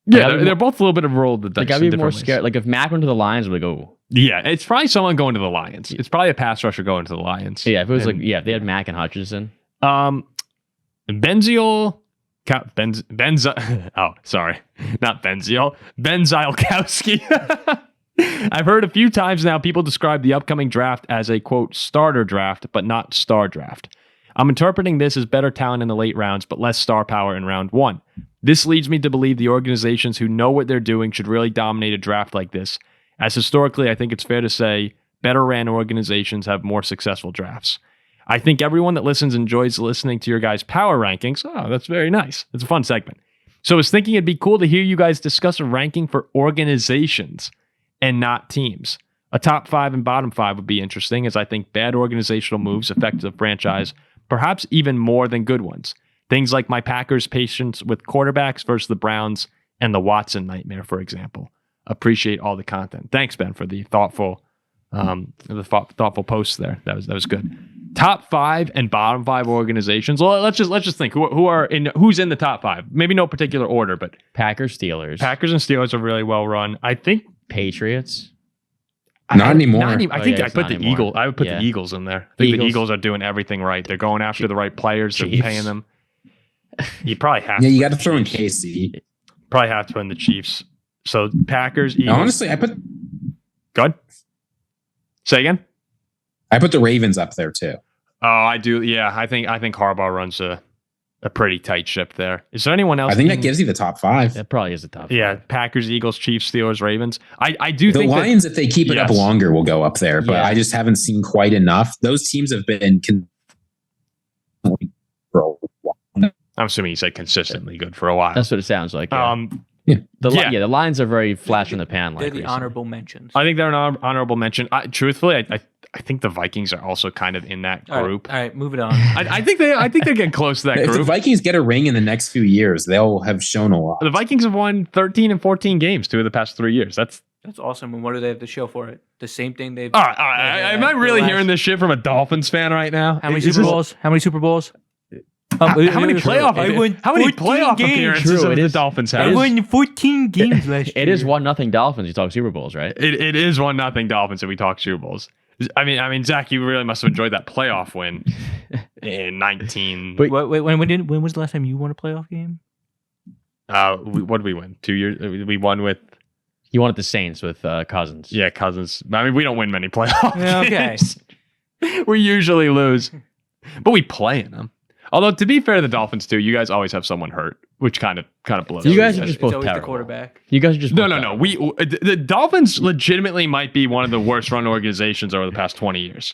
Yeah, they're both a little bit of roll the dice. Like, I'd be more scared. Like, if Mac went to the Lions, we'd go. Yeah, it's probably someone going to the Lions. It's probably a pass rusher going to the Lions. Yeah, if it was if they had Mac and Hutchinson. Benziol. Oh, sorry. Not Benziol. Ben Zielkowski. I've heard a few times now people describe the upcoming draft as a, quote, starter draft, but not star draft. I'm interpreting this as better talent in the late rounds, but less star power in round 1. This leads me to believe the organizations who know what they're doing should really dominate a draft like this, as historically, I think it's fair to say better ran organizations have more successful drafts. I think everyone that listens enjoys listening to your guys' power rankings. Oh, that's very nice. It's a fun segment. So I was thinking it'd be cool to hear you guys discuss a ranking for organizations and not teams. A top 5 and bottom 5 would be interesting, as I think bad organizational moves affect the franchise perhaps even more than good ones. Things like my Packers' patience with quarterbacks versus the Browns and the Watson nightmare, for example. Appreciate all the content. Thanks, Ben, for the thoughtful posts there. That was good. Top 5 and bottom 5 organizations. Well, let's just think who's in the top 5. Maybe no particular order, but Packers, Steelers. Packers and Steelers are really well run. I think Patriots. Not anymore. I think yeah, I it's put not the anymore. Eagles. I would put Yeah. the Eagles in there. I think the Eagles. Eagles are doing everything right. They're going after the right players. They're Chiefs. paying them. You probably have. Yeah, to you put got to the throw in Chiefs. KC. Probably have to put in the Chiefs. So Packers, Eagles. Now, honestly, I put Good. Say again. the Ravens up there too. Oh, I do. Yeah, I think Harbaugh runs a pretty tight ship there. Is there anyone else? I think that gives you the top 5. That probably is the top. Yeah, Packers, Eagles, Chiefs, Steelers, Ravens. I do The think Lions, if they keep it up Yes. longer, will go up there. But Yeah. I just haven't seen quite enough. Those teams have been for a while. I'm assuming you said consistently good for a while. That's what it sounds like. Yeah. yeah. The Lions are very flash in the pan. They're Like the recently. honorable mentions. I think they're an honorable mention. Truthfully, I think the Vikings are also kind of in that All right, group. all right, move it on. I think they get close to that If the group. Vikings get a ring in the next few years, they'll have shown a lot. The Vikings have won 13 and 14 games 2 of the past 3 years. That's That's awesome. And what do they have to show for it? The same thing they've. all right. All right. Yeah, Am I the really last- hearing this shit from a Dolphins fan right now? How many Is Super this- Bowls? How many Super Bowls? How many True. playoff? I won How many 14 playoff games. appearances True, have it the is- Dolphins it had? is- won 14 games last year. It is 1-0 Dolphins. You talk Super Bowls, right? It is 1-0 Dolphins if we talk Super Bowls. I mean, Zach, you really must have enjoyed that playoff win in 19. But- Wait, when was the last time you won a playoff game? What did we win? 2 years. We won with You wanted the Saints with Cousins. yeah Cousins. I mean, we don't win many playoff Yeah, okay. games. We usually lose, but we play in them. Although to be fair to the Dolphins too, you guys always have someone hurt, which kind of blows. You guys are me. just It's both always the terrible. quarterback. You guys are just No. both terrible. The Dolphins legitimately might be one of the worst run organizations over the past 20 years.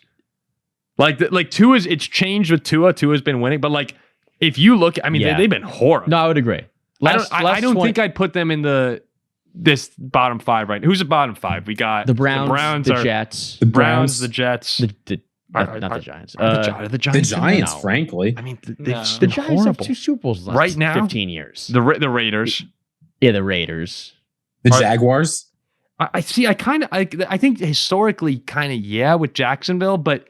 Like Tua's, it's changed with Tua. Tua's been winning, but like if you look, I mean, Yeah. they've been horrible. No, I would agree. I don't think I'd put them in this bottom 5 right. Who's the bottom 5? We got the Browns, the are- Jets, The Browns, Browns, the Jets, not the Giants. the the Giants. Giants, no. frankly. I mean, they've No. just The been Giants horrible. have 2 Super Bowls in the Right last now? 15 years. The Raiders. Yeah, the Raiders. The Are- Jaguars. I see. I think historically, kind of with Jacksonville, but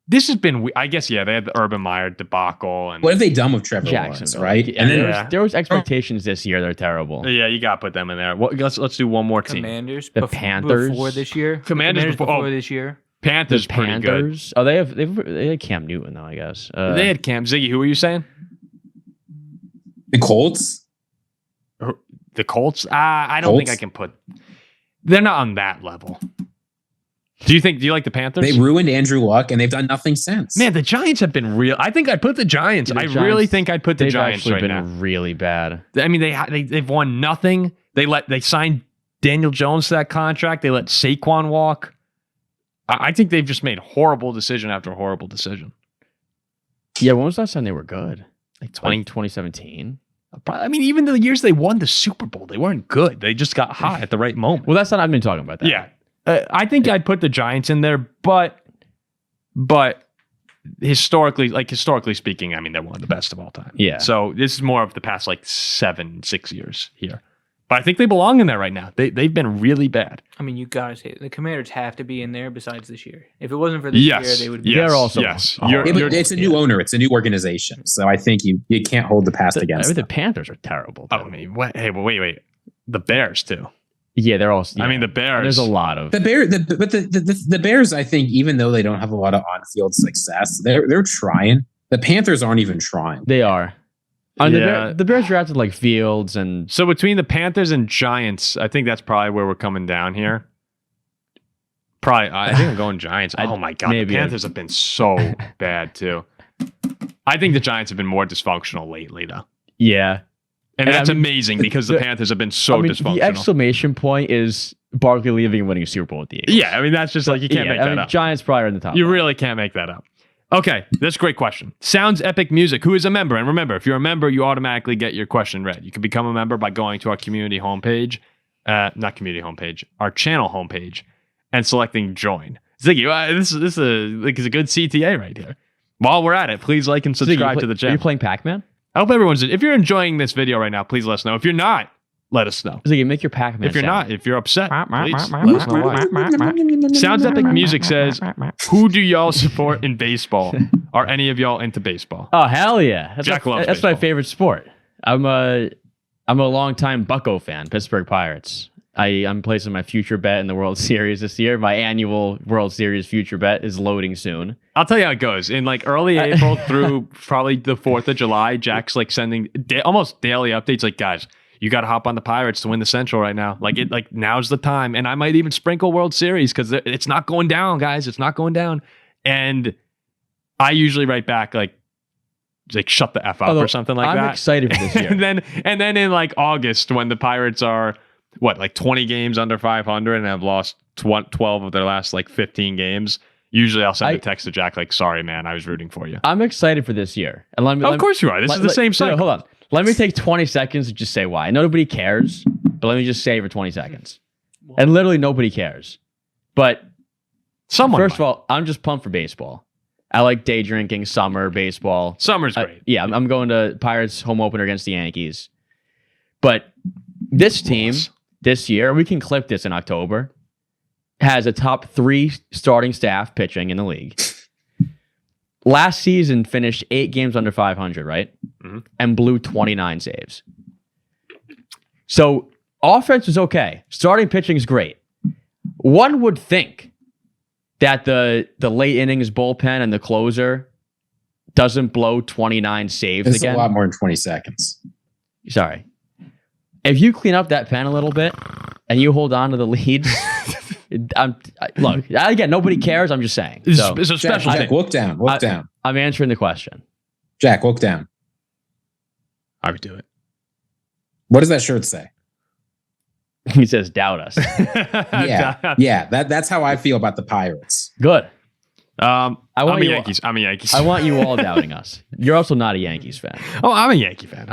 this has been. I guess they had the Urban Meyer debacle, and What have they done with Trevor Lawrence, Jacksonville. right? Yeah, And then there was expectations this year. They're terrible. yeah, you got to put them in there. Let's do one more team. Commanders. The Panthers. before this year. Commanders before- this year. Panthers The pretty good. Panthers. Oh, they had Cam Newton though. I guess They had Cam Ziggy. Who were you saying? the Colts. The Colts? I don't think Colts? I can put. They're not on that level. Do you like the Panthers? They ruined Andrew Luck, and they've done nothing since. Man, the Giants have been real. I think I'd put the Giants. The I Giants, really think I'd put the they've Giants actually right been now. really bad. I mean, they've won nothing. They signed Daniel Jones to that contract. They let Saquon walk. I think they've just made horrible decision after horrible decision. Yeah, when was the last time they were good? Like 2017. I mean, even the years they won the Super Bowl, they weren't good. They just got hot at the right moment. Well, that's not. I've been talking about that. Yeah, I think I'd put the Giants in there, but historically speaking, I mean, they're one of the best of all time. Yeah. So this is more of the past 6 years here. But I think they belong in there right now. They've been really bad. I mean, you gotta say it. The Commanders have to be in there. Besides this year, if it wasn't for this year, they would. They're also- yes. Oh, Yeah, but You're- it's a new owner. It's a new organization. So I think you can't hold the past against The them. Panthers are terrible. I mean, wait. The Bears too. Yeah, they're all. Yeah. I mean, the Bears. There's a lot of. The Bears, I think, even though they don't have a lot of on-field success, they're trying. The Panthers aren't even trying. They are. And Yeah. the Bears drafted like Fields and So between the Panthers and Giants, I think that's probably where we're coming down here. Probably, I think I'm going Giants. Oh my god, maybe the Panthers have been so bad too. I think the Giants have been more dysfunctional lately, though, yeah. and And that's I mean, amazing because the Panthers have been so I mean, dysfunctional. the exclamation point is Barkley leaving and winning a Super Bowl with the Eagles. Yeah, I mean that's just like you can't make that up. Giants probably are in the top. You five. really can't make that up. Okay, that's a great question. Sounds Epic Music, who is a member? And remember, if you're a member, you automatically get your question read. You can become a member by going to our community homepage, not community homepage, our channel homepage, and selecting join. Ziggy, this is a good CTA right here. While we're at it, please like and subscribe to the Are channel. you playing Pac-Man? I hope everyone's. If you're enjoying this video right now, please let us know. If you're not, let us know. Ziggy, make your Pac-Man. If you're sound. not, if you're upset, please let us know why. Sounds Epic Music says, who do y'all support in baseball? Are any of y'all into baseball? Oh hell yeah! Jack loves that's my baseball. favorite sport. I'm a longtime Bucco fan, Pittsburgh Pirates. I'm placing my future bet in the World Series this year. My annual World Series future bet is loading soon. I'll tell you how it goes. In like early April through probably the 4th of July, Jack's like sending almost daily updates like, guys, you got to hop on the Pirates to win the Central right now. Like now's the time. And I might even sprinkle World Series because it's not going down, guys. It's not going down. And I usually write back like shut the F up or something like that. I'm excited for this year. and then in like August when the Pirates are like 20 games under 500 and have lost 12 of their last like 15 games, usually I'll send a text to Jack like, sorry, man, I was rooting for you. I'm excited for this year. And of course you are. This is the same cycle. Hold on. Let me take 20 seconds to just say why. I know nobody cares, but let me just say for 20 seconds. And literally nobody cares. But first of all, I'm just pumped for baseball. I like day drinking, summer, baseball. Summer's great. I'm going to Pirates home opener against the Yankees. But this team this year, we can clip this in October, has a top 3 starting staff pitching in the league. Last season finished 8 games under 500, right? Mm-hmm. And blew 29 saves. So offense is okay. Starting pitching is great. One would think that the late innings bullpen and the closer doesn't blow 29 saves It's again. a lot more than 20 seconds. Sorry. If you clean up that pen a little bit and you hold on to the leads, look, again, nobody cares. I'm just saying. So, it's a special Jack, thing. look down. Look down. I'm answering the question. Jack, look down. I would do it. What does that shirt say? He says, doubt us. Yeah. That's how I feel about the Pirates. Good. I'm a Yankees fan. I want you all doubting us. You're also not a Yankees fan. Oh, I'm a Yankee fan.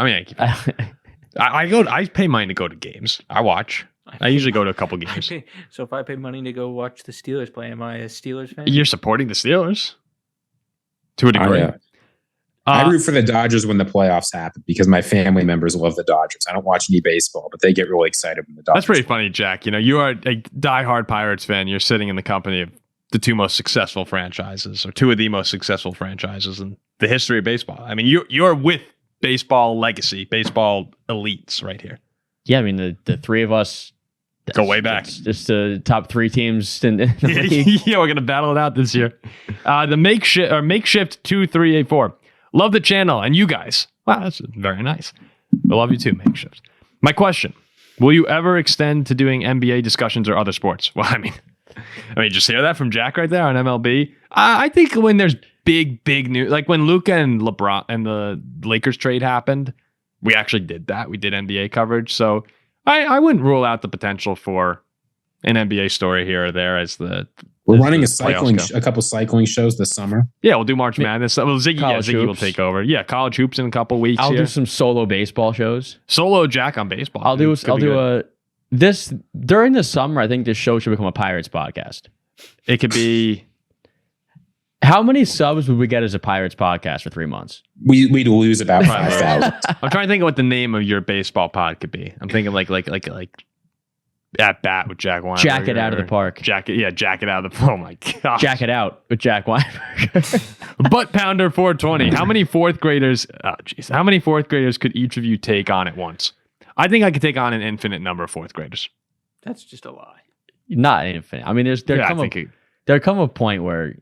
I pay money to go to games. I watch. I usually go to a couple games. So if I pay money to go watch the Steelers play, am I a Steelers fan? You're supporting the Steelers to a degree. I root for the Dodgers when the playoffs happen because my family members love the Dodgers. I don't watch any baseball, but they get really excited when the Dodgers. That's pretty funny, Jack. You know, you are a diehard Pirates fan. You're sitting in the company of the 2 most successful franchises, or 2 of the most successful franchises in the history of baseball. I mean, you're with baseball legacy, baseball elites right here. Yeah, I mean, the 3 of us go way back. Just the top 3 teams in the league. Yeah, we're gonna battle it out this year. The makeshift 2384. Love the channel and you guys. Wow, that's very nice. I love you too, makeshift. My question: will you ever extend to doing NBA discussions or other sports? Well, I mean, just hear that from Jack right there on MLB. I think when there's big news, like when Luka and LeBron and the Lakers trade happened, we actually did that. We did NBA coverage, so I wouldn't rule out the potential for an NBA story here or there as we're running a couple cycling shows this summer. Yeah, we'll do March Madness. Well, Ziggy will take over. Yeah, college hoops in a couple weeks. I'll do some solo baseball shows. Solo Jack on baseball. I'll do this during the summer. I think this show should become a Pirates podcast. It could be. How many subs would we get as a Pirates podcast for 3 months? We'd lose about 5,000. I'm trying to think of what the name of your baseball pod could be. I'm thinking like At Bat with Jack Weinberger. Jack it out of the park. Jack it out of the. Oh my god. Jack it out with Jack Weinberger. Butt Pounder 420. How many 4th graders? Oh jeez. How many 4th graders could each of you take on at once? I think I could take on an infinite number of 4th graders. That's just a lie. Not infinite. I mean, there come a point where.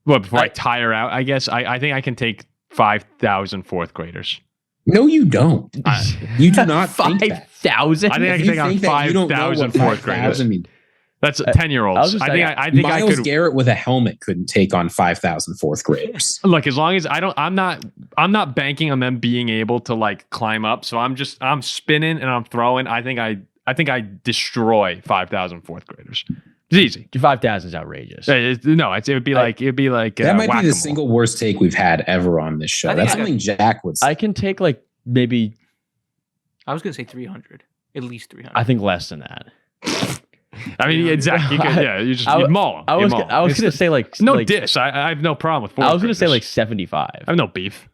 Well, before I tire out, I guess I think I can take 5,000 4th graders. No, you don't. You do not think that. 5,000? I think I can take on 5,000 4th graders. That's 10-year-olds. I think Myles Garrett with a helmet couldn't take on 5,000 4th graders. Look, as long as I'm not banking on them being able to like climb up. So I'm spinning and I'm throwing. I think I destroy 5,000 4th graders. It's easy. 5,000 is outrageous. It would be like that might be the single worst take we've had ever on this show. That's something Jack would say. I can take like maybe. I was gonna say 300, at least 300. I think less than that. I mean, exactly. You maul them. I was gonna say like diss. I have no problem with. I was gonna say like 75. I have no beef.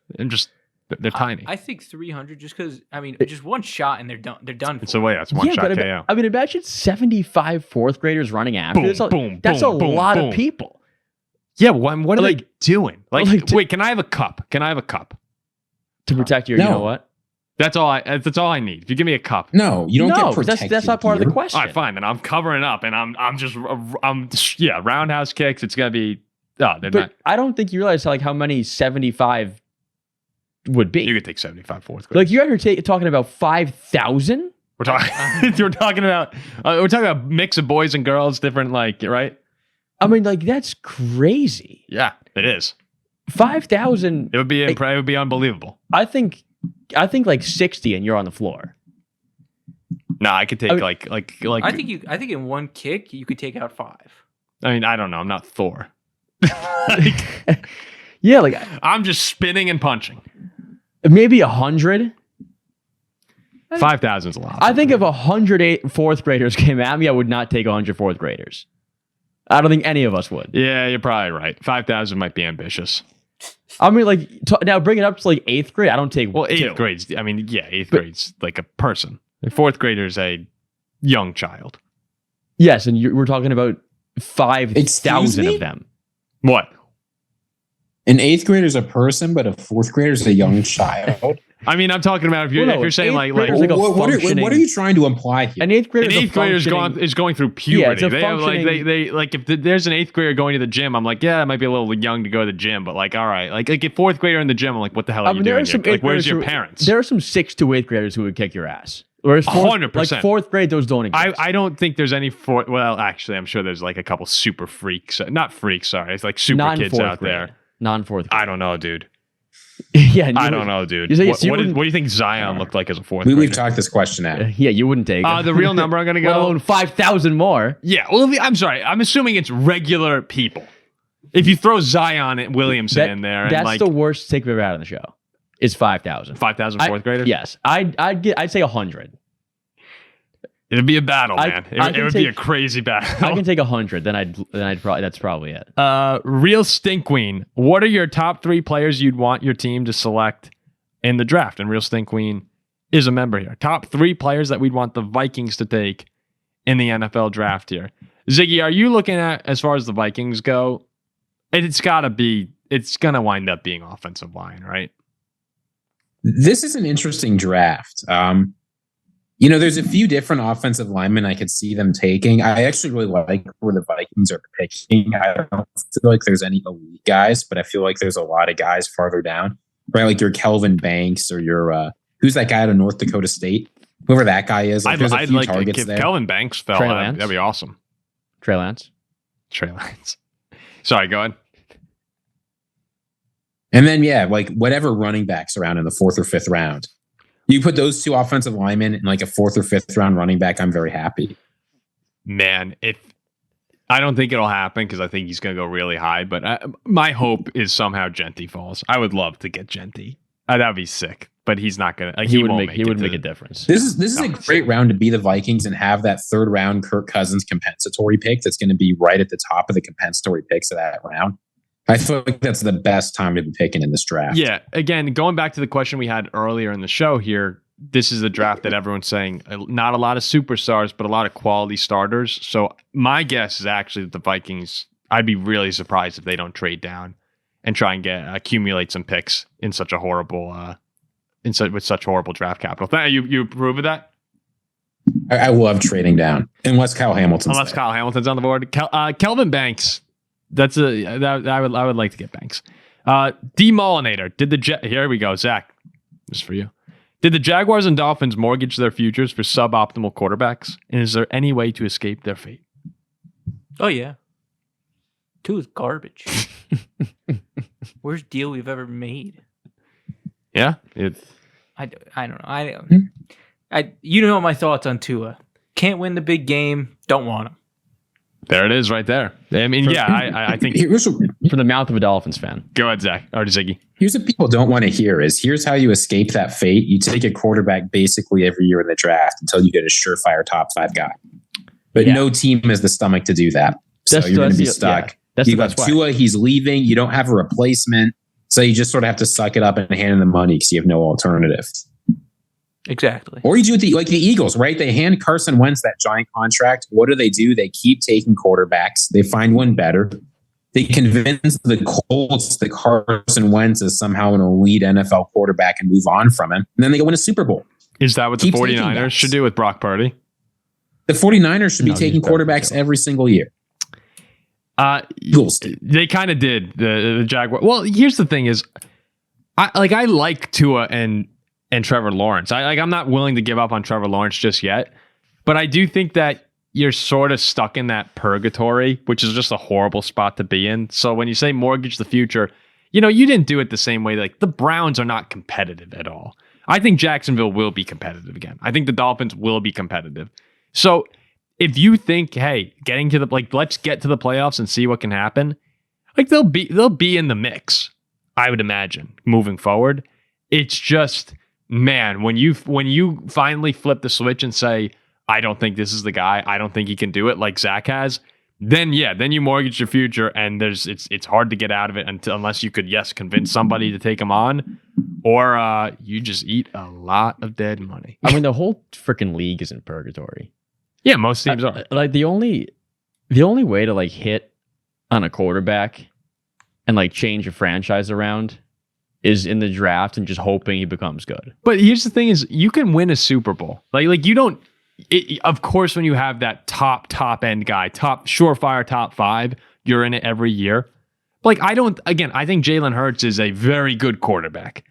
They're tiny. I think 300 just because, just one shot and they're done. They're done. It's a way. That's one shot KO. I mean, imagine 75 4th graders running after. That's a lot of people. Yeah, what are they doing? Wait, can I have a cup? To protect your, you know what? That's all I need. If you give me a cup. No, you don't get protected. That's not part of the question. All right, fine. Then I'm covering up, and I'm just roundhouse kicks. It's gonna be. They're But not. I don't think you realize how many 75 would be. You could take 75 fourth grade. Like you're out here talking about 5,000. We're talking about mix of boys and girls, different right. I mean, like that's crazy. Yeah, it is. 5,000. It would be unbelievable. I think like 60, and you're on the floor. No, I could take like. I think in one kick you could take out 5. I mean, I don't know. I'm not Thor. Yeah, like I'm just spinning and punching. maybe 100. 5,000 is a lot. I think if 108 fourth graders came at me, I would not take 100 fourth graders. I don't think any of us would. Yeah, you're probably right. 5,000 might be ambitious. I mean, like now bring it up to like 8th grade. I don't take. Well, 8th 2. grade's. I mean, yeah, 8th grade's like a person. 4th grader's a young child. Yes, and we're talking about 5,000 Excuse me? of them. What? An 8th grader is a person, but a 4th grader is a young child. I mean, I'm talking about if you're saying like grader's like a what are you trying to imply here? An 8th grader. an 8th grader is going through puberty. Yeah, they have they like if there's an 8th grader going to the gym, I'm like, yeah, it might be a little young to go to the gym, but like, all right, like a 4th grader in the gym, I'm like, what the hell are you doing here? Like, where's your parents? There are some 6th to 8th graders who would kick your ass. Whereas 100%. Like 4th grade, those don't exist. I don't think there's any well, actually, I'm sure there's like a couple super freaks, not freaks, sorry, it's like super kids out there. Non-4th grade. I don't know, dude. Yeah, I don't know, dude. What do you think Zion looked like as a 4th grader? We've talked this question out. Yeah, you wouldn't take it. The real number I'm going to go. Let alone 5,000 more. Yeah, well, I'm sorry. I'm assuming it's regular people. If you throw Zion and Williamson in there, that's like, the worst take we've ever had on the show. Is 5,000. 5,000 4th graders? Yes, I'd say 100. It'd be a battle, man. It would be a crazy battle. I can take 100. Then I'd probably that's probably it. Real Stinkqueen. What are your top 3 players you'd want your team to select in the draft? And Real Stinkqueen is a member here. Top 3 players that we'd want the Vikings to take in the NFL draft here. Ziggy, are you looking at, as far as the Vikings go, it's going to wind up being offensive line, right? This is an interesting draft. There's a few different offensive linemen I could see them taking. I actually really like where the Vikings are picking. I don't feel like there's any elite guys, but I feel like there's a lot of guys farther down, right? Like your Kelvin Banks or your, who's that guy out of North Dakota State? Whoever that guy is. Like, there's a few targets there. Kelvin Banks fell out. That'd be awesome. Trey Lance. Sorry, go ahead. And then, like whatever running backs around in the 4th or 5th round. You put those 2 offensive linemen in like a 4th or 5th round running back, I'm very happy. Man, I don't think it'll happen because I think he's going to go really high, but my hope is somehow Jeanty falls. I would love to get Jeanty. That would be sick, but he's not going to. He wouldn't make a difference. This is a great round to be the Vikings and have that 3rd round Kirk Cousins compensatory pick that's going to be right at the top of the compensatory picks of that round. I feel like that's the best time to be picking in this draft. Yeah. Again, going back to the question we had earlier in the show here, this is a draft that everyone's saying not a lot of superstars, but a lot of quality starters. So my guess is actually that the Vikings, I'd be really surprised if they don't trade down and try and accumulate some picks in such a horrible, with such horrible draft capital. You approve of that? I love trading down unless Kyle Hamilton's on the board. Kelvin Banks. I would like to get Banks. Demolinator. Here we go, Zach. This is for you. Did the Jaguars and Dolphins mortgage their futures for suboptimal quarterbacks? And is there any way to escape their fate? Oh yeah. 2 is garbage. Worst deal we've ever made. Yeah. I don't know. You know my thoughts on Tua. Can't win the big game. Don't want him. There it is right there. I mean, I think from the mouth of a Dolphins fan. Go ahead, Zach. Or Ziggy. Here's what people don't want to hear here's how you escape that fate. You take a quarterback basically every year in the draft until you get a surefire top 5 guy. But no team has the stomach to do that. So you're going to be stuck. You got Tua, he's leaving. You don't have a replacement. So you just sort of have to suck it up and hand him the money because you have no alternative. Exactly. Or you do it like the Eagles, right? They hand Carson Wentz that giant contract. What do? They keep taking quarterbacks. They find one better. They convinced the Colts that Carson Wentz is somehow an elite NFL quarterback and move on from him. And then they go win a Super Bowl. Is that what the 49ers should do with Brock Purdy? The 49ers should be taking quarterbacks every single year. They kind of did, the Jaguars. Well, here's the thing is, I like Tua and Trevor Lawrence. I'm not willing to give up on Trevor Lawrence just yet, but I do think that you're sort of stuck in that purgatory, which is just a horrible spot to be in. So when you say mortgage the future, you didn't do it the same way. Like, the Browns are not competitive at all. I think Jacksonville will be competitive again. I think the Dolphins will be competitive. So if you think, hey, getting to let's get to the playoffs and see what can happen, they'll be in the mix, I would imagine, moving forward. It's just, man, when you finally flip the switch and say, I don't think this is the guy, I don't think he can do it like Zach has, then you mortgage your future, and it's hard to get out of it unless you could, convince somebody to take him on, or you just eat a lot of dead money. I mean, the whole freaking league is in purgatory. Yeah, most teams are. Like, the only way to hit on a quarterback and change a franchise around is in the draft and just hoping he becomes good. But here's the thing: is you can win a Super Bowl. Like you don't. Of course, when you have that top end guy, top surefire top 5, you're in it every year. Like, I think Jalen Hurts is a very good quarterback.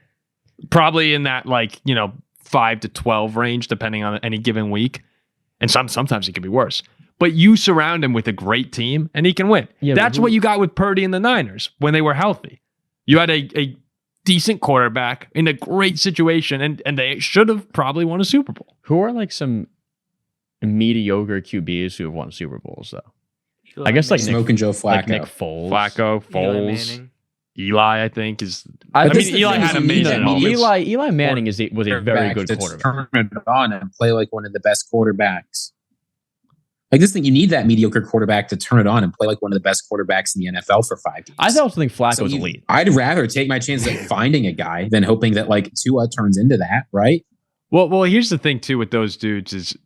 Probably in that 5 to 12 range, depending on any given week. And sometimes it can be worse. But you surround him with a great team and he can win. Yeah, that's what you got with Purdy and the Niners when they were healthy. You had a decent quarterback in a great situation, and they should have probably won a Super Bowl. Who are some mediocre QBs who have won Super Bowls, though? I guess Smoking Joe Flacco. Nick Foles. Foles. Eli, I think, is. Eli had amazing moments. Eli Manning was a very good quarterback. Turn it on and play like one of the best quarterbacks. Like, this thing, you need that mediocre quarterback to turn it on and play like one of the best quarterbacks in the NFL for 5 games. I also think Flacco's elite. I'd rather take my chances at finding a guy than hoping that Tua turns into that, right? Well, here's the thing too with those dudes is,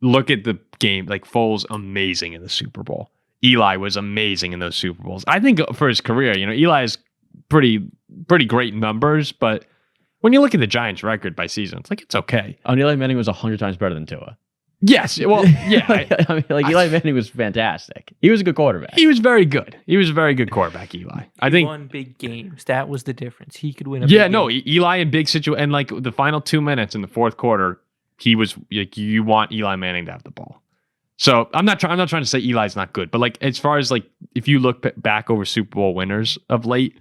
look at the game. Like, Foles, amazing in the Super Bowl. Eli was amazing in those Super Bowls. I think for his career, Eli has pretty great numbers, but when you look at the Giants' record by season, it's okay. Eli Manning was 100 times better than Tua. Yes, well, yeah. Eli Manning was fantastic. He was a good quarterback. He was very good. He was a very good quarterback, Eli. I think won big games. That was the difference. He could win a big game. Eli in big situations, and the final 2 minutes in the fourth quarter, he was you want Eli Manning to have the ball. So I'm not trying to say Eli's not good, but as far as if you look back over Super Bowl winners of late,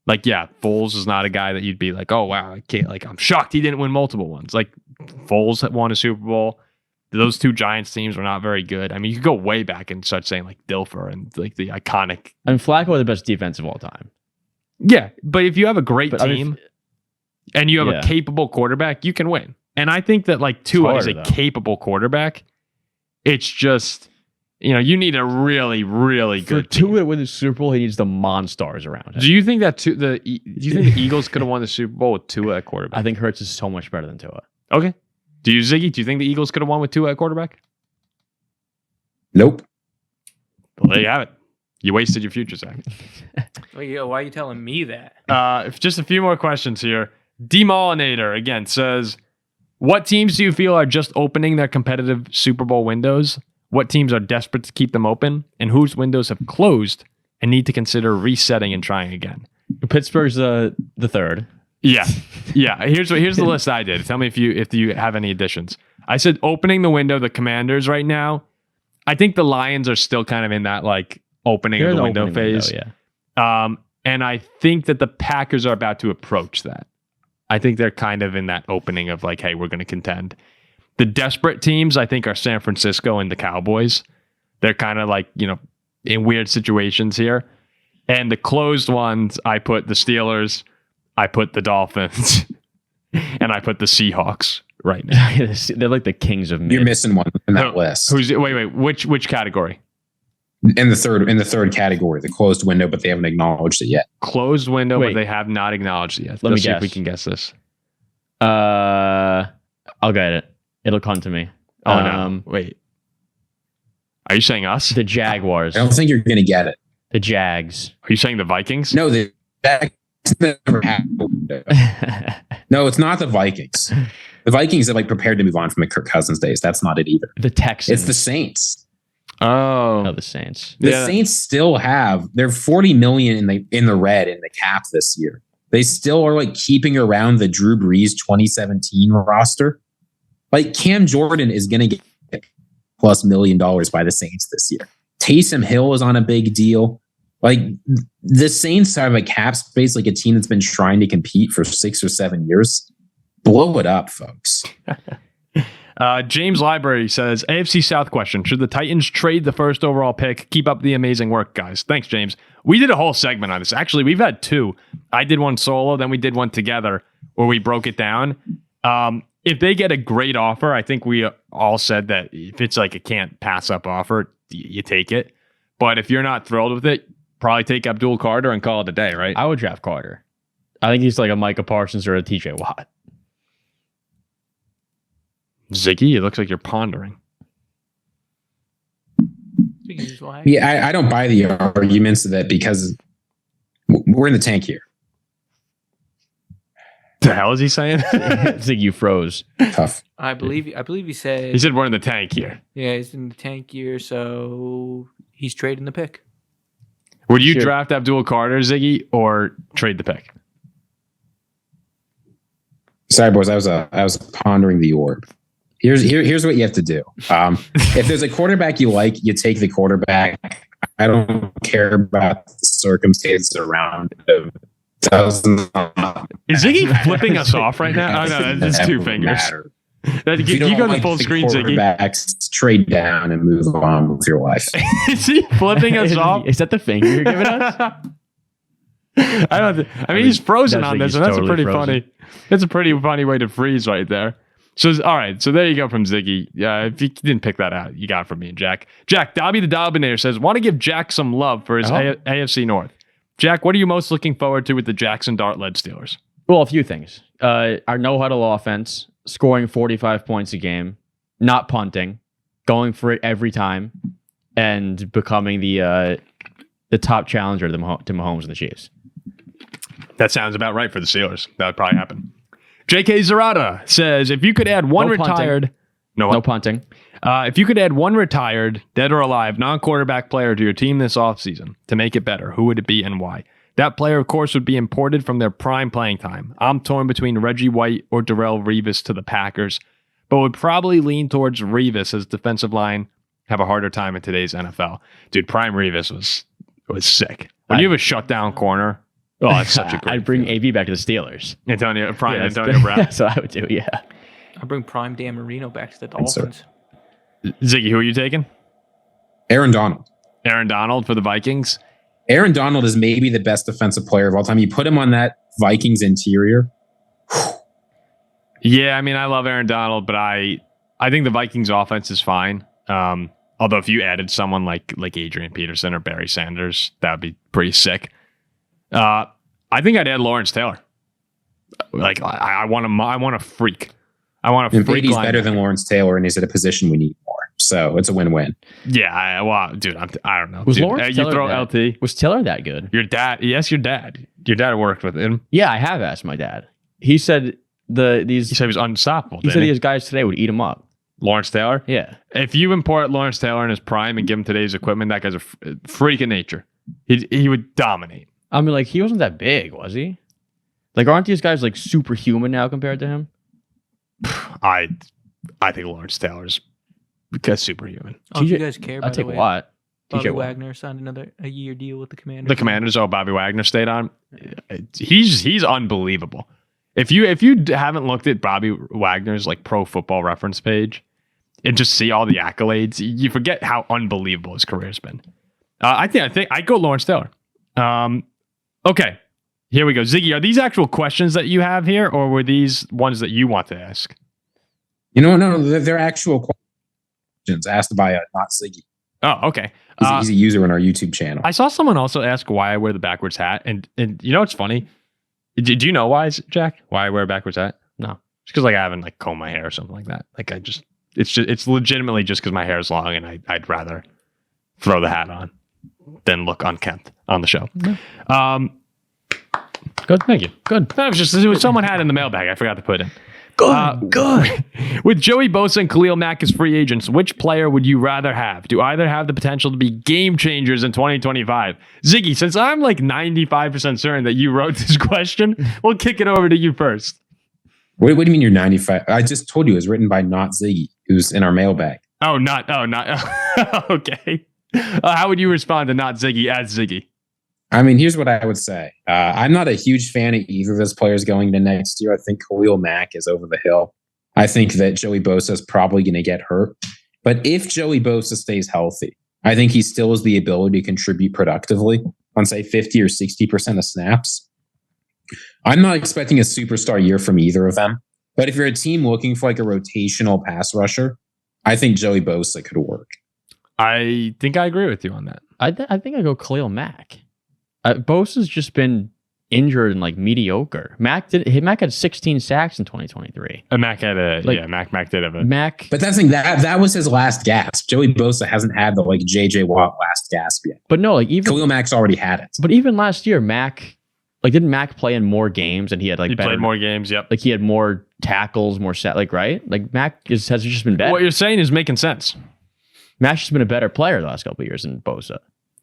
Foles is not a guy that you'd be like, oh wow, I can't, I'm shocked he didn't win multiple ones. Foles had won a Super Bowl. Those two Giants teams were not very good. I mean, you could go way back and start saying Dilfer and the iconic. I mean, Flacco was the best defense of all time. Yeah, but if you have a great team and you have a capable quarterback, you can win. And I think that Tua is a capable quarterback. It's just, you need a really, really good team. For Tua to win the Super Bowl, he needs the Monstars around him. Do you think that the Eagles could have won the Super Bowl with Tua at quarterback? I think Hurts is so much better than Tua. Okay. Ziggy, do you think the Eagles could have won with Tua at quarterback? Nope. Well, there you have it. You wasted your future, Zach. Why are you telling me that? Just a few more questions here. Demolinator, again, says, what teams do you feel are just opening their competitive Super Bowl windows? What teams are desperate to keep them open? And whose windows have closed and need to consider resetting and trying again? Pittsburgh's the third. Yeah. Here's the list I did. Tell me if you have any additions. I said opening the window, the Commanders right now. I think the Lions are still kind of in that opening of the window phase. And I think that the Packers are about to approach that. I think they're kind of in that opening of hey, we're going to contend. The desperate teams, I think, are San Francisco and the Cowboys. They're kind of in weird situations here. And the closed ones, I put the Steelers, I put the Dolphins, and I put the Seahawks right now. They're like the kings of mid. You're missing one in that list. Wait, which category? In the third category, the closed window, but they haven't acknowledged it yet. Closed window, but they have not acknowledged it yet. Let me see guess. if we can guess this. I'll get it. It'll come to me. Oh no! Wait, are you saying us? The Jaguars. I don't think you're going to get it. The Jags. Are you saying the Vikings? No, that's never happened. No, it's not the Vikings. The Vikings have prepared to move on from the Kirk Cousins days. That's not it either. The Texans. It's the Saints. Oh, the Saints. The Saints still have, they're $40 million in the red in the cap this year. They still are keeping around the Drew Brees 2017 roster. Cam Jordan is going to get plus $1 million by the Saints this year. Taysom Hill is on a big deal. The Saints have a cap space like a team that's been trying to compete for 6 or 7 years. Blow it up, folks. James Library says, AFC South question. Should the Titans trade the first overall pick? Keep up the amazing work, guys. Thanks, James. We did a whole segment on this. Actually, we've had 2. I did one solo, then we did one together where we broke it down. If they get a great offer, I think we all said that if it's a can't pass up offer, you take it. But if you're not thrilled with it, probably take Abdul Carter and call it a day, right? I would draft Carter. I think he's like a Micah Parsons or a TJ Watt. Ziggy, it looks like you're pondering. Yeah, I don't buy the arguments of that because we're in the tank here. The hell is he saying? Ziggy, you froze. Tough. I believe he said. He said we're in the tank here. Yeah, he's in the tank here, so he's trading the pick. Would you draft Abdul Carter, Ziggy, or trade the pick? Sorry, boys. I was pondering the orb. Here's what you have to do. If there's a quarterback you like, you take the quarterback. I don't care about the circumstances around him. Is Ziggy flipping us off right now? Oh, no, that's 2 fingers. You go to full screen, Ziggy. Trade down and move on with your life. Is he flipping us off? Is that the finger you're giving us? I mean, he's frozen on this, and that's totally funny. That's a pretty funny way to freeze right there. So, all right. So there you go from Ziggy. Yeah, if you didn't pick that out, you got it from me and Jack. Jack, Dobby the Dobbinator says, want to give Jack some love for his AFC North. Jack, what are you most looking forward to with the Jaxson Dart-led Steelers? Well, a few things. Our no-huddle offense, scoring 45 points a game, not punting, going for it every time, and becoming the top challenger to Mahomes and the Chiefs. That sounds about right for the Steelers. That would probably happen. J.K. Zarata says, if you could add one retired... No punting. If you could add one retired, dead or alive, non-quarterback player to your team this offseason to make it better, who would it be and why? That player, of course, would be imported from their prime playing time. I'm torn between Reggie White or Darrelle Revis to the Packers, but would probably lean towards Revis as defensive line have a harder time in today's NFL. Dude, prime Revis was sick. When you have a shutdown corner, that's such a great I'd bring AB back to the Steelers. Antonio Brown. That's what I would do, yeah. I'll bring prime Dan Marino back to the Dolphins. Ziggy, who are you taking? Aaron Donald. Aaron Donald for the Vikings. Aaron Donald is maybe the best defensive player of all time. You put him on that Vikings interior. Yeah, I mean, I love Aaron Donald, but I think the Vikings offense is fine. Although if you added someone like Adrian Peterson or Barry Sanders, that would be pretty sick. I think I'd add Lawrence Taylor. I want a freak. I want a freak. He's better than Lawrence Taylor, and he's at a position we need more. So it's a win-win. Yeah, dude, I don't know. Was dude, Lawrence you Taylor throw that, LT? Was Taylor that good? Your dad? Yes, your dad. Your dad worked with him. Yeah, I have asked my dad. He said He said he was unstoppable. He said these guys today would eat him up. Lawrence Taylor? Yeah. If you import Lawrence Taylor in his prime and give him today's equipment, that guy's a freak of nature. He would dominate. I mean, he wasn't that big, was he? Aren't these guys superhuman now compared to him? I think Lawrence Taylor's superhuman. Oh, you guys care? I'll take Watt. Bobby Wagner signed a year deal with the Commanders. The Commanders. Bobby Wagner stayed on. He's unbelievable. If you haven't looked at Bobby Wagner's Pro Football Reference page and just see all the accolades, you forget how unbelievable his career's been. I think I'd go Lawrence Taylor. Okay, here we go. Ziggy, are these actual questions that you have here, or were these ones that you want to ask? No, they're actual questions asked by not Ziggy. Oh, okay. He's a user on our YouTube channel. I saw someone also ask why I wear the backwards hat, and you know what's funny? Do you know why, Jack? Why I wear a backwards hat? No, it's because I haven't combed my hair or something like that. It's legitimately just because my hair is long, and I'd rather throw the hat on. then look unkempt on the show. Good, thank you. Good. That was just someone had in the mailbag. I forgot to put in. Good. With Joey Bosa and Khalil Mack as free agents, which player would you rather have? Do either have the potential to be game changers in 2025? Ziggy, since I'm like 95% certain that you wrote this question, we'll kick it over to you first. What do you mean you're 95? I just told you it was written by not Ziggy, who's in our mailbag. Not. Okay. How would you respond to not Ziggy as Ziggy? I mean, here's what I would say. I'm not a huge fan of either of those players going to next year. I think Khalil Mack is over the hill. I think that Joey Bosa is probably going to get hurt. But if Joey Bosa stays healthy, I think he still has the ability to contribute productively on, say, 50 or 60% of snaps. I'm not expecting a superstar year from either of them. But if you're a team looking for like a rotational pass rusher, I think Joey Bosa could work. I think I agree with you on that. I think I go Khalil Mack. Bosa's just been injured and like mediocre. Mack had 16 sacks in 2023. Mack had Mack did have a Mack. But that's the thing, that was his last gasp. Joey Bosa hasn't had the like JJ Watt last gasp yet. But no, like even Khalil Mack's already had it. But even last year, didn't Mack play in more games and he had like better, played more games? Yep. Like he had more tackles, more set. Like right, like Mack has just been better. What you're saying is making sense. Mack's just been a better player the last couple of years than Bosa.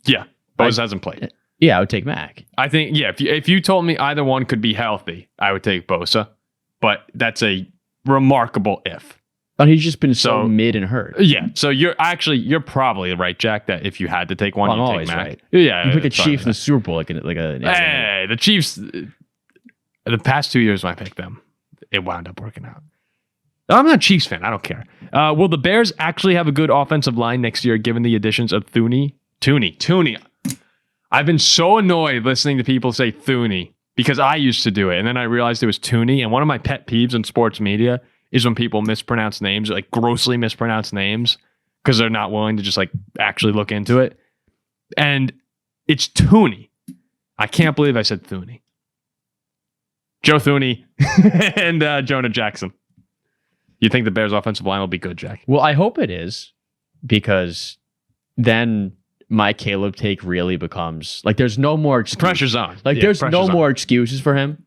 Yeah, Bosa hasn't played. Yeah, I would take Mack. I think, if you told me either one could be healthy, I would take Bosa. But that's a remarkable if. But he's just been so mid and hurt. Yeah, so you're probably right, Jack, that if you had to take one, I'm you always take Mack. right. Yeah, you pick a Chiefs in the Super Bowl Hey, the Chiefs, the past 2 years when I picked them, it wound up working out. I'm not a Chiefs fan. I don't care. Will the Bears actually have a good offensive line next year given the additions of Thuney? I've been so annoyed listening to people say Thuney because I used to do it. And then I realized it was Tooney. And one of my pet peeves in sports media is when people mispronounce names, like grossly mispronounce names because they're not willing to just like actually look into it. And it's Tooney. I can't believe I said Thuney. Joe Thuney and Jonah Jackson. You think the Bears offensive line will be good, Jack? Well, I hope it is because then my Caleb take really becomes like there's no more excuses. Pressure's on. Like there's no more excuses for him.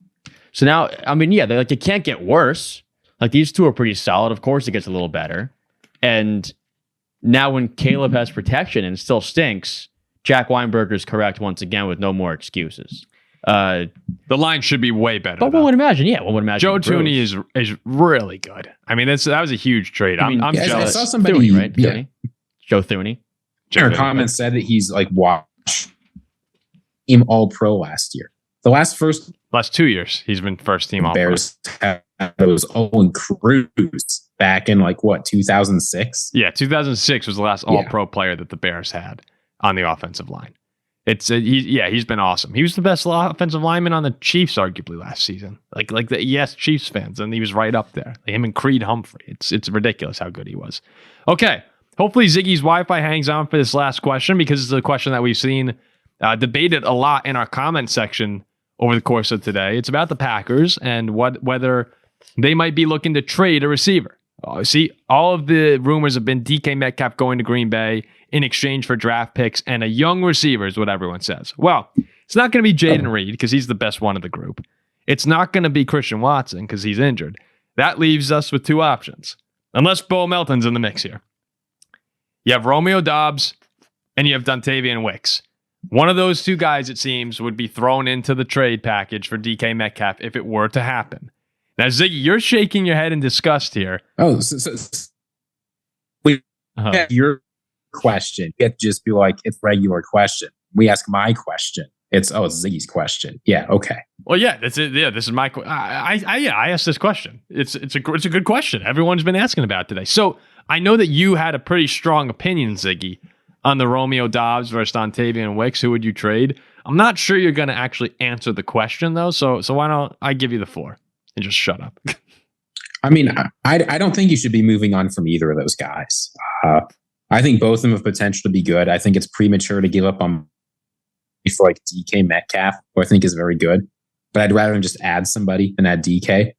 So now, I mean, yeah, like it can't get worse. Like these two are pretty solid. Of course, it gets a little better. And now when Caleb has protection and still stinks, Jack Weinberger is correct once again with no more excuses. The line should be way better. But one would imagine, Joe Tooney is really good. I mean, that was a huge trade. I'm jealous. I saw somebody, Thuney, right? Yeah. Thuney? Joe Thuney. Our comments said that he's like watched team all pro last year. The last 2 years, he's been first team all pro. Bears had those Owen Cruz back in 2006. Yeah, 2006 was the last all pro player that the Bears had on the offensive line. He's been awesome. He was the best offensive lineman on the Chiefs, arguably last season. Chiefs fans, and he was right up there. Him and Creed Humphrey. It's ridiculous how good he was. Okay. Hopefully Ziggy's Wi-Fi hangs on for this last question because it's a question that we've seen debated a lot in our comment section over the course of today. It's about the Packers and whether they might be looking to trade a receiver. See, all of the rumors have been DK Metcalf going to Green Bay in exchange for draft picks and a young receiver is what everyone says. Well, it's not going to be Jaden Reed because he's the best one of the group. It's not going to be Christian Watson because he's injured. That leaves us with two options, unless Bo Melton's in the mix here. You have Romeo Doubs and you have Dontayvion Wicks. One of those two guys, it seems, would be thrown into the trade package for DK Metcalf if it were to happen. Now, Ziggy, you're shaking your head in disgust here. Oh, your question. You have to just be like, it's a regular question. We ask my question. It's Ziggy's question. Yeah, okay. Well, yeah, that's it. Yeah, this is my question. I asked this question. It's a good question. Everyone's been asking about it today. So I know that you had a pretty strong opinion, Ziggy, on the Romeo Doubs versus Dontayvion Wicks. Who would you trade? I'm not sure you're going to actually answer the question though. So why don't I give you the floor and just shut up? I mean, I don't think you should be moving on from either of those guys. I think both of them have potential to be good. I think it's premature to give up on for DK Metcalf, who I think is very good. But I'd rather just add somebody than add DK.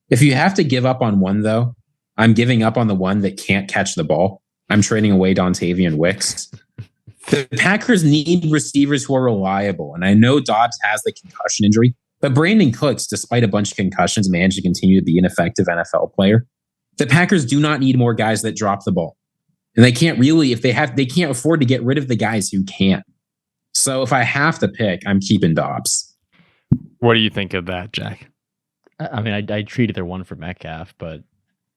If you have to give up on one, though, I'm giving up on the one that can't catch the ball. I'm trading away Dontayvion Wicks. The Packers need receivers who are reliable. And I know Doubs has the concussion injury, but Brandon Cooks, despite a bunch of concussions, managed to continue to be an effective NFL player. The Packers do not need more guys that drop the ball. And they can't really, they can't afford to get rid of the guys who can. So if I have to pick, I'm keeping Doubs. What do you think of that, Jack? I mean, I'd treat either one for Metcalf, but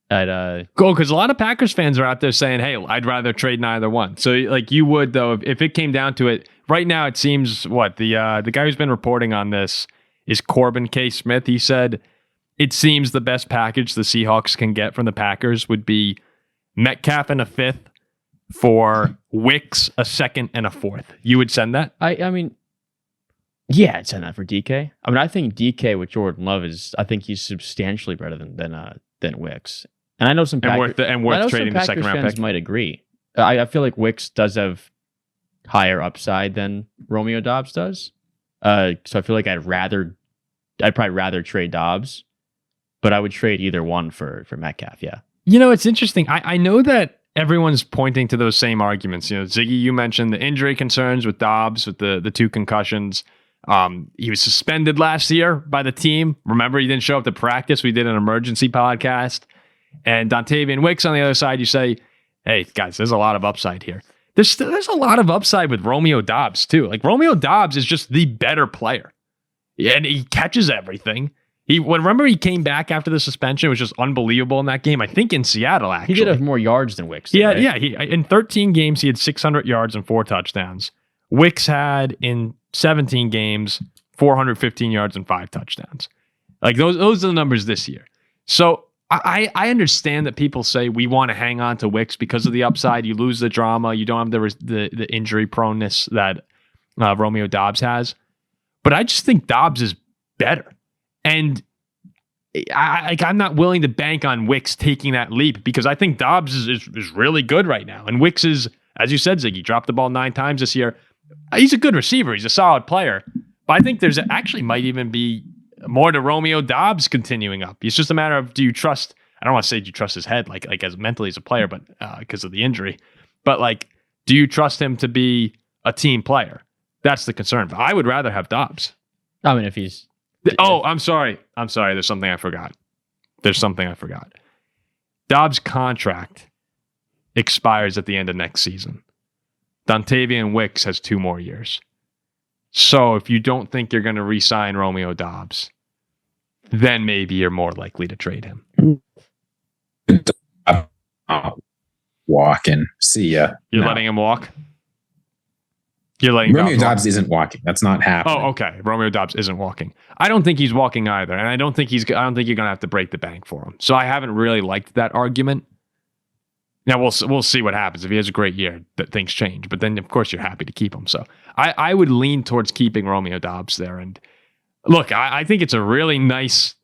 I'd Cool, because a lot of Packers fans are out there saying, hey, I'd rather trade neither one. So like you would, though, if it came down to it, right now it seems the guy who's been reporting on this is Corbin K. Smith. He said it seems the best package the Seahawks can get from the Packers would be Metcalf and a 5th for Wicks, a 2nd, and a 4th. You would send that? I mean, yeah, I'd send that for DK. I mean, I think DK with Jordan Love I think he's substantially better than Wicks. And I know some worth trading the second round fans pick. might agree. I feel like Wicks does have higher upside than Romeo Doubs does. So I feel like I'd probably rather trade Doubs, but I would trade either one for Metcalf. Yeah. You know, it's interesting. I know that everyone's pointing to those same arguments. You know, Ziggy, you mentioned the injury concerns with Doubs with the 2 concussions. He was suspended last year by the team. Remember, he didn't show up to practice. We did an emergency podcast. And Dontayvion Wicks on the other side, you say, hey, guys, there's a lot of upside here. There's a lot of upside with Romeo Doubs, too. Like, Romeo Doubs is just the better player. And he catches everything. Remember he came back after the suspension. It was just unbelievable in that game. I think in Seattle, actually. He did have more yards than Wicks. Yeah. In 13 games, he had 600 yards and 4 touchdowns. Wicks had, in 17 games, 415 yards and 5 touchdowns. Like, those are the numbers this year. So I understand that people say we want to hang on to Wicks because of the upside. You lose the drama. You don't have the injury proneness that Romeo Doubs has. But I just think Doubs is better. And I'm not willing to bank on Wicks taking that leap because I think Doubs is really good right now. And Wicks is, as you said, Ziggy, dropped the ball 9 times this year. He's a good receiver. He's a solid player. But I think there's actually might even be more to Romeo Doubs continuing up. It's just a matter of, do you trust, I don't want to say do you trust his head like as mentally as a player, but because of the injury. But like, do you trust him to be a team player? That's the concern. But I would rather have Doubs. I mean, if he's... Oh, I'm sorry. There's something I forgot. Doubs' contract expires at the end of next season. Dontayvion Wicks has 2 more years. So if you don't think you're going to re-sign Romeo Doubs, then maybe you're more likely to trade him. Walking. See ya. You're letting him walk? You're letting Romeo Doubs isn't walking. That's not happening. Oh, okay. Romeo Doubs isn't walking. I don't think he's walking either, and I don't think you're going to have to break the bank for him. So I haven't really liked that argument. Now we'll see what happens. If he has a great year, that things change. But then of course you're happy to keep him. So I would lean towards keeping Romeo Doubs there. And look, I think it's a really nice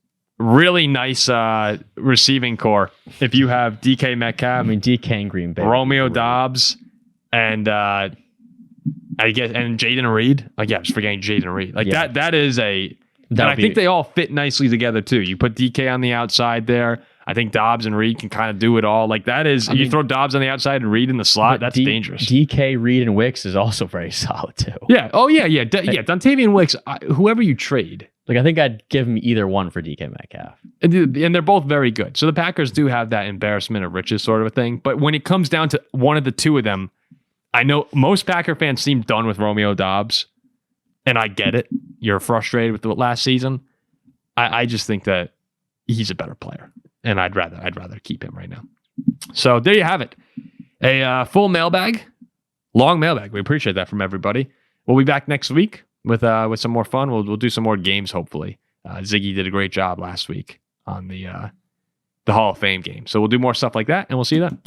receiving core. If you have DK Metcalf, I mean DK and Green Bay, Romeo Doubs, and I guess, and Jaden Reed. Like, yeah, I was forgetting Jaden Reed. Like that is a. And I think they all fit nicely together too. You put DK on the outside there. I think Doubs and Reed can kind of do it all. Like that is, you throw Doubs on the outside and Reed in the slot. That's dangerous. DK, Reed, and Wicks is also very solid too. Yeah. Oh yeah. Dontayvion Wicks. Whoever you trade. Like I think I'd give him either one for DK Metcalf. And they're both very good. So the Packers do have that embarrassment of riches sort of a thing. But when it comes down to one of the two of them, I know most Packer fans seem done with Romeo Doubs. And I get it. You're frustrated with the last season. I just think that he's a better player. And I'd rather keep him right now. So there you have it. A full mailbag. Long mailbag. We appreciate that from everybody. We'll be back next week with some more fun. We'll do some more games, hopefully. Ziggy did a great job last week on the Hall of Fame game. So we'll do more stuff like that, and we'll see you then.